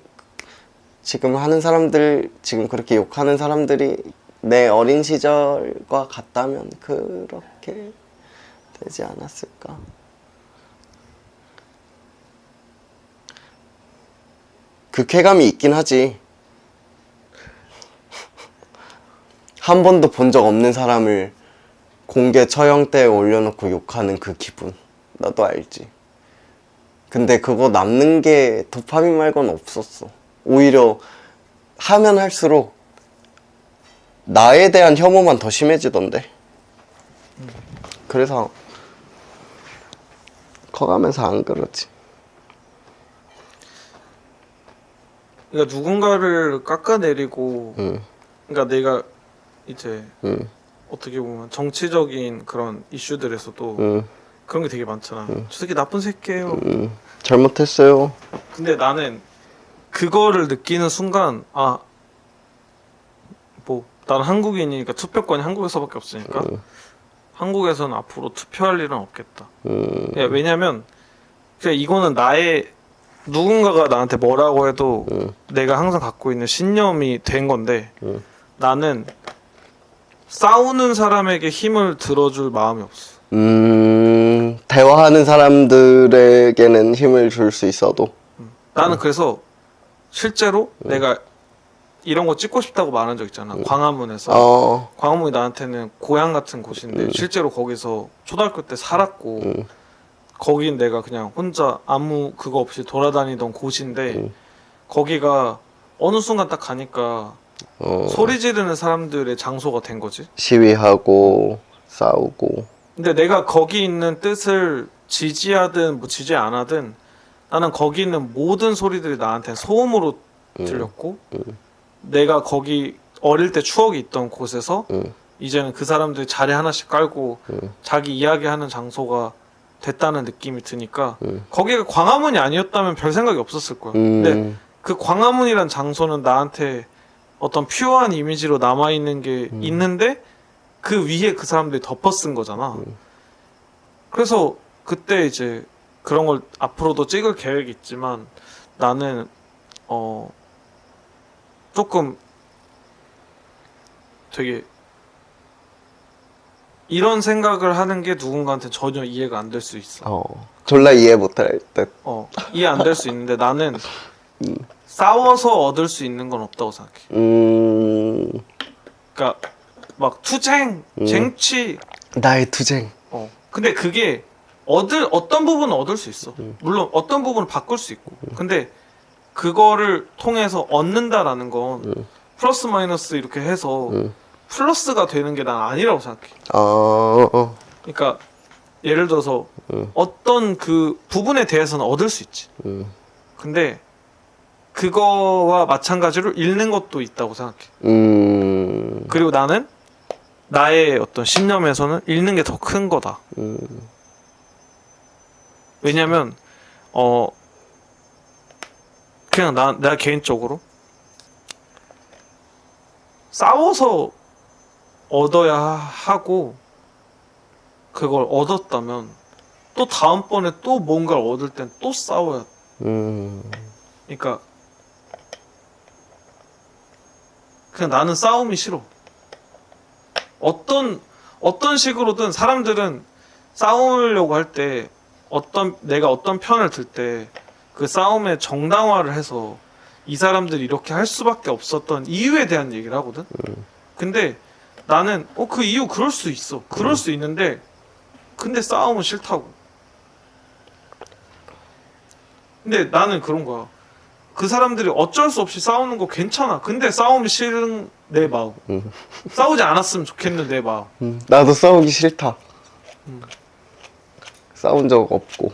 지금 하는 사람들, 지금 그렇게 욕하는 사람들이 내 어린 시절과 같다면 그렇게 되지 않았을까. 그 쾌감이 있긴 하지. 한 번도 본 적 없는 사람을 공개 처형대에 올려놓고 욕하는 그 기분 나도 알지. 근데 그거 남는 게 도파민 말고는 없었어. 오히려 하면 할수록 나에 대한 혐오만 더 심해지던데. 그래서 커가면서 안 그러지. 그러니까 누군가를 깎아내리고, 응, 그러니까 내가 이제 응, 어떻게 보면 정치적인 그런 이슈들에서도 응, 그런 게 되게 많잖아. 저 새끼 나쁜 새끼예요. 응. 잘못했어요. 근데 나는 그거를 느끼는 순간, 아, 뭐, 난 한국인이니까 투표권이 한국에서밖에 없으니까 한국에서는 앞으로 투표할 일은 없겠다. 야, 왜냐면 그냥 이거는 나의 누군가가 나한테 뭐라고 해도 내가 항상 갖고 있는 신념이 된 건데 나는 싸우는 사람에게 힘을 들어줄 마음이 없어. 대화하는 사람들에게는 힘을 줄 수 있어도. 나는 그래서 실제로 내가 이런 거 찍고 싶다고 말한 적 있잖아. 광화문에서. 어, 광화문이 나한테는 고향 같은 곳인데 실제로 거기서 초등학교 때 살았고 거긴 내가 그냥 혼자 아무 그거 없이 돌아다니던 곳인데 거기가 어느 순간 딱 가니까 소리 지르는 사람들의 장소가 된 거지. 시위하고 싸우고. 근데 내가 거기 있는 뜻을 지지하든 뭐 지지 안 하든 나는 거기 있는 모든 소리들이 나한테 소음으로 들렸고 내가 거기 어릴 때 추억이 있던 곳에서 이제는 그 사람들이 자리 하나씩 깔고 자기 이야기하는 장소가 됐다는 느낌이 드니까 거기가 광화문이 아니었다면 별 생각이 없었을 거야. 근데 그 광화문이란 장소는 나한테 어떤 퓨어한 이미지로 남아있는 게 있는데 그 위에 그 사람들이 덮어 쓴 거잖아. 그래서 그때 이제 그런 걸 앞으로도 찍을 계획이 있지만 나는 조금 되게 이런 생각을 하는 게 누군가한테 전혀 이해가 안 될 수 있어. 졸라 이해 못할 듯. 이해 안 될 수 있는데 나는 싸워서 얻을 수 있는 건 없다고 생각해. 그러니까 막 투쟁, 쟁취. 나의 투쟁. 근데 그게 어떤 부분은 얻을 수 있어. 물론 어떤 부분은 바꿀 수 있고. 근데 그거를 통해서 얻는다라는 건 플러스 마이너스 이렇게 해서 플러스가 되는 게 난 아니라고 생각해. 그러니까 예를 들어서 어떤 그 부분에 대해서는 얻을 수 있지. 근데 그거와 마찬가지로 잃는 것도 있다고 생각해. 그리고 나는 나의 어떤 신념에서는 잃는 게 더 큰 거다. 왜냐면 그냥 내가 개인적으로 싸워서 얻어야 하고 그걸 얻었다면 또 다음번에 또 뭔가를 얻을 땐 또 싸워야 돼. 그러니까 그냥 나는 싸움이 싫어. 어떤 식으로든 사람들은 싸우려고 할 때 내가 어떤 편을 들 때 그 싸움의 정당화를 해서 이 사람들이 이렇게 할 수밖에 없었던 이유에 대한 얘기를 하거든. 근데 나는 그 이유 그럴 수 있어. 그럴 수 있는데 근데 싸움은 싫다고. 근데 나는 그런 거야. 그 사람들이 어쩔 수 없이 싸우는 거 괜찮아. 근데 싸움이 싫은 내 마음. 싸우지 않았으면 좋겠는 내 마음. 나도 싸우기 싫다. 싸운 적 없고.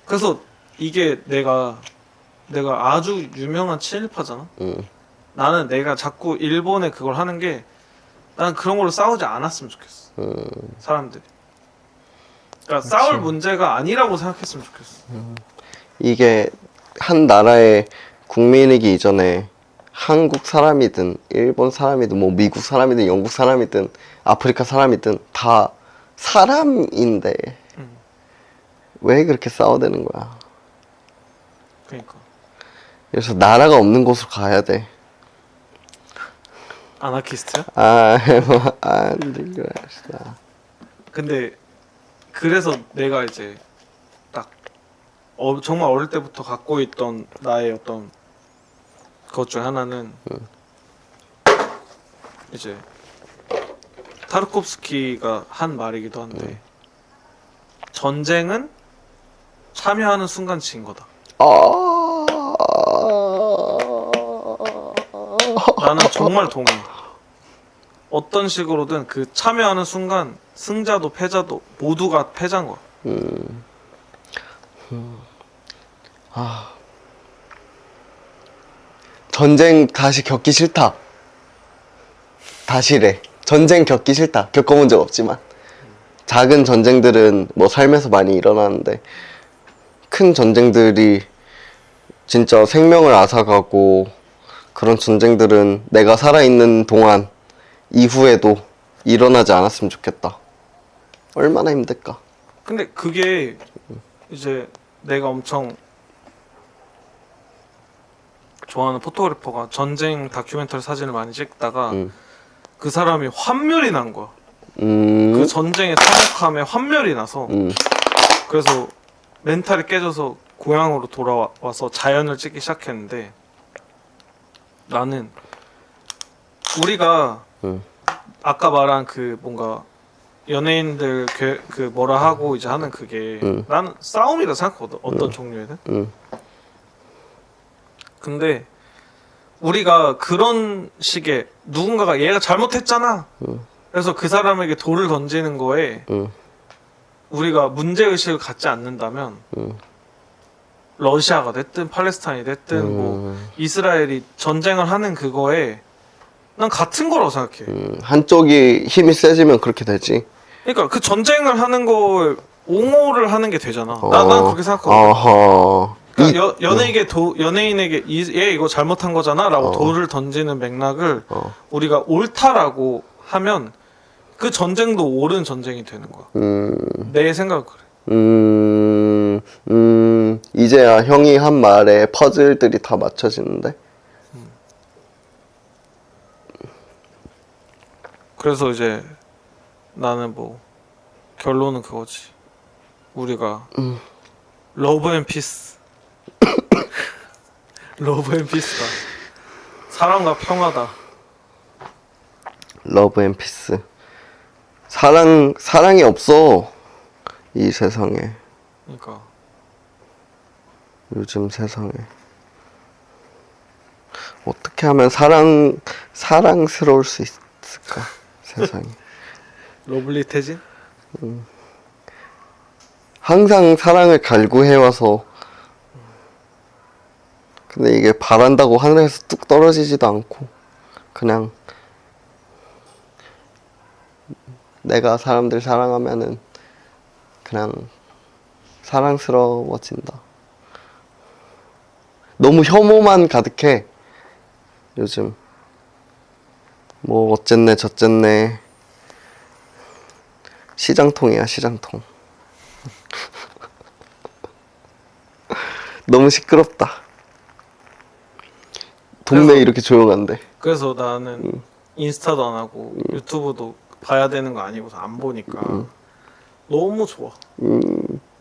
그래서 이게 내가 아주 유명한 친일파잖아. 나는 내가 자꾸 일본에 그걸 하는 게 난 그런 걸로 싸우지 않았으면 좋겠어. 사람들이. 그러니까 싸울 문제가 아니라고 생각했으면 좋겠어. 이게 한 나라의 국민이기 이전에 한국 사람이든 일본 사람이든 뭐 미국 사람이든 영국 사람이든 아프리카 사람이든 다 사람인데 왜 그렇게 싸워대는 거야? 그러니까 그래서 나라가 없는 곳으로 가야 돼. 아나키스트야? 안 되겠다. 근데 그래서 내가 이제 딱 정말 어릴 때부터 갖고 있던 나의 어떤 그것 중 하나는 이제 타르코프스키가 한 말이기도 한데 전쟁은 참여하는 순간 진 거다. 나는 정말 동의해. 어떤 식으로든 그 참여하는 순간 승자도 패자도 모두가 패자인 거야. 전쟁 다시 겪기 싫다. 다시래. 전쟁 겪기 싫다. 겪어본 적 없지만. 작은 전쟁들은 뭐 삶에서 많이 일어나는데 큰 전쟁들이 진짜 생명을 앗아가고 그런 전쟁들은 내가 살아있는 동안 이후에도 일어나지 않았으면 좋겠다. 얼마나 힘들까. 근데 그게 이제 내가 엄청 좋아하는 포토그래퍼가 전쟁 다큐멘터리 사진을 많이 찍다가 그 사람이 환멸이 난 거야. 그 전쟁의 참혹함에 환멸이 나서 그래서 멘탈이 깨져서 고향으로 돌아와서 자연을 찍기 시작했는데 나는 우리가 아까 말한 그 뭔가 연예인들 그 뭐라 하고 이제 하는 그게 나는 싸움이라 생각하거든. 어떤 종류에는. 근데 우리가 그런 식의 누군가가 얘가 잘못했잖아. 그래서 그 사람에게 돌을 던지는 거에 우리가 문제의식을 갖지 않는다면 러시아가 됐든 팔레스타인이 됐든 뭐 이스라엘이 전쟁을 하는 그거에 난 같은 거라고 생각해. 한쪽이 힘이 세지면 그렇게 되지. 그러니까 그 전쟁을 하는 걸 옹호를 하는 게 되잖아. 난 그렇게 생각하거든. 어허. 그러니까 연예인에게 얘 이거 잘못한 거잖아라고 돌을 던지는 맥락을 우리가 옳다라고 하면 그 전쟁도 옳은 전쟁이 되는 거야. 내 생각은 그래. 이제야 형이 한 말에 퍼즐들이 다 맞춰지는데. 그래서 이제 나는 뭐 결론은 그거지. 우리가 러브 앤 피스. 러브 앤 피스다. 사랑과 평화다. 러브 앤 피스. 사랑이 없어. 이 세상에. 그러니까 요즘 세상에. 어떻게 하면 사랑스러울 수 있을까? 세상에. 러블리 태진? 항상 사랑을 갈구해와서 근데 이게 바란다고 하늘에서 뚝 떨어지지도 않고 그냥 내가 사람들 사랑하면은 그냥 사랑스러워진다. 너무 혐오만 가득해 요즘. 뭐 어쨌네 저쨌네. 시장통이야 시장통. 너무 시끄럽다. 동네 그래서- 이렇게 조용한데. 그래서 나는 인스타도 안 하고 유튜브도 봐야 되는 거 아니고서 안 보니까 너무 좋아.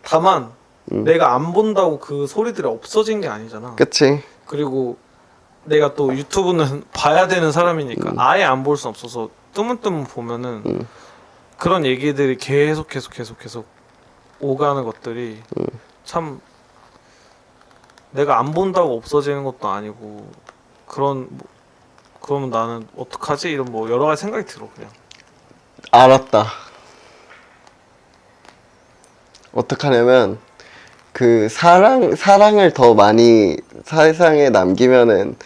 다만 내가 안 본다고 그 소리들이 없어진 게 아니잖아. 그치? 그리고 내가 또 유튜브는 봐야 되는 사람이니까 아예 안 볼 순 없어서 뜨문뜨문 보면은 그런 얘기들이 계속 오가는 것들이 참 내가 안 본다고 없어지는 것도 아니고 그러면 나는 어떡하지? 이런 뭐 여러 가지 생각이 들어 그냥. 알았다. 어떡하냐면 그 사랑을 더 많이 세상에 남기면은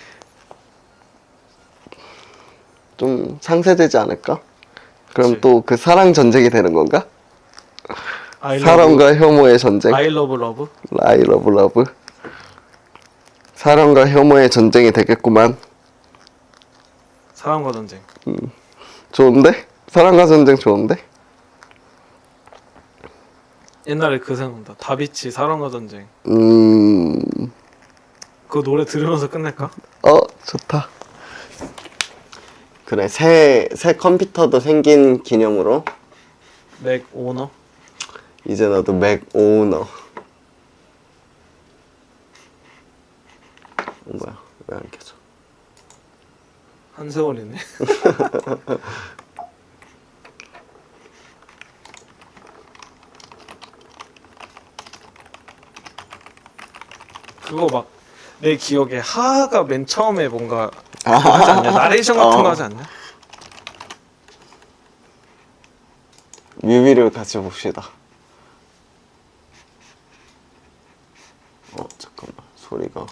좀 상쇄되지 않을까? 그럼 그치. 또 그 사랑 전쟁이 되는 건가? I love- 사랑과 혐오의 전쟁. I love love. I love love. 사랑과 혐오의 전쟁이 되겠구만. 사랑과 전쟁. 좋은데? 사랑과 전쟁 좋은데? 옛날에 그 생각난다. 다비치 사랑과 전쟁. 그 노래 들으면서 끝낼까? 좋다. 그래, 새 컴퓨터도 생긴 기념으로 맥 오너. 이제 너도 맥 오너. 뭐야? 왜 안 켜져? 한 세월이네. 그거 막 내 기억에 하하가 맨 처음에 뭔가 그거 하지 않냐? 나레이션 같은 거 하지 않냐? 뮤비를 같이 봅시다. 잠깐만 소리가.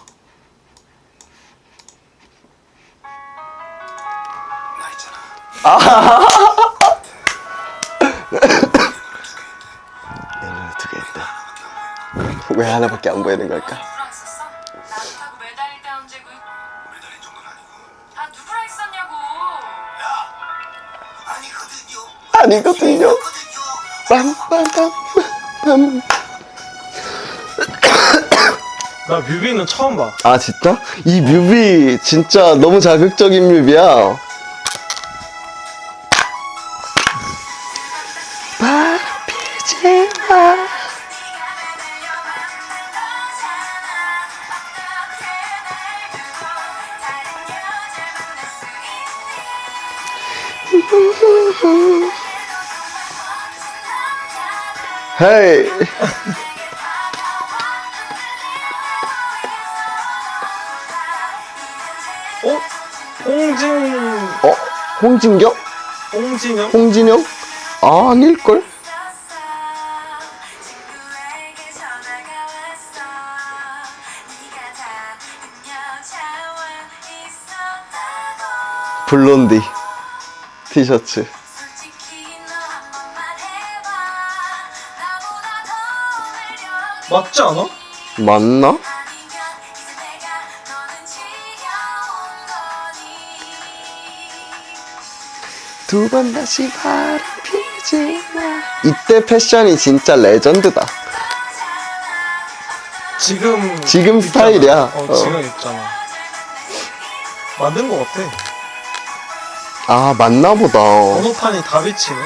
얘는 두 개 있다. 왜 하나밖에 안 보이는 걸까? 나하고 매달릴 때 언제고? 매달린 정도는 아니고. 다 누구랑 있었냐고. 아니거든요. 빰빰빰빰. 나 뮤비는 처음 봐. 아 진짜? 이 뮤비 진짜 너무 자극적인 뮤비야. 바람 피지 마. 헤이. 어? 홍진경? 홍진영? 홍진영? 아, 아닐걸? 블론디 티셔츠. 맞지 않아? 맞나? 두 번 다시 바람 피지 마. 이때 패션이 진짜 레전드다. 지금 스타일이야. 지금 있잖아. 만든 거 같아. 아, 맞나 보다. 번호판이 다 비치네.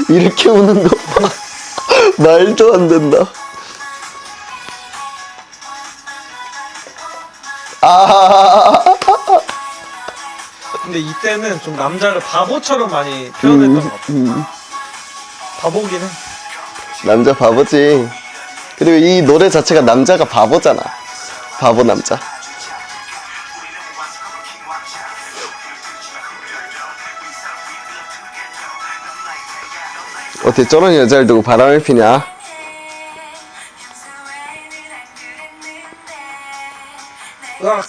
이렇게 우는 거 봐. 말도 안 된다. 근데 이때는 좀 남자를 바보처럼 많이 표현했던 것 같아. 바보긴 해. 남자 바보지. 그리고 이 노래 자체가 남자가 바보잖아. 바보 남자. 어떻게 저런 여자를 두고 바람을 피냐? 으악.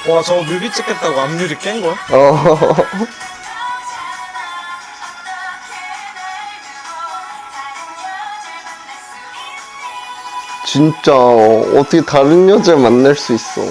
와, 저거 뮤비 찍겠다고 앞유리 깬 거야? 진짜 어떻게 다른 여자를 만날 수 있어.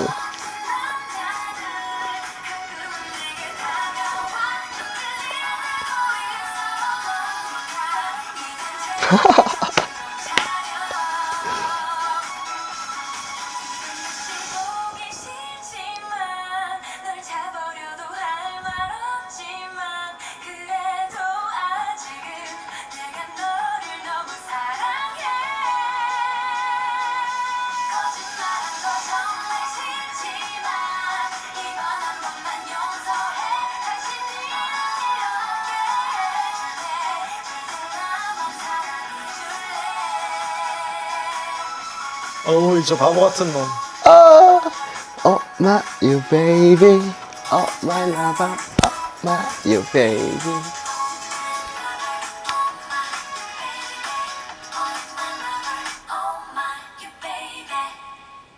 어우, 저 바보 같은 놈. Oh my you baby. Oh my lover. Oh my you baby.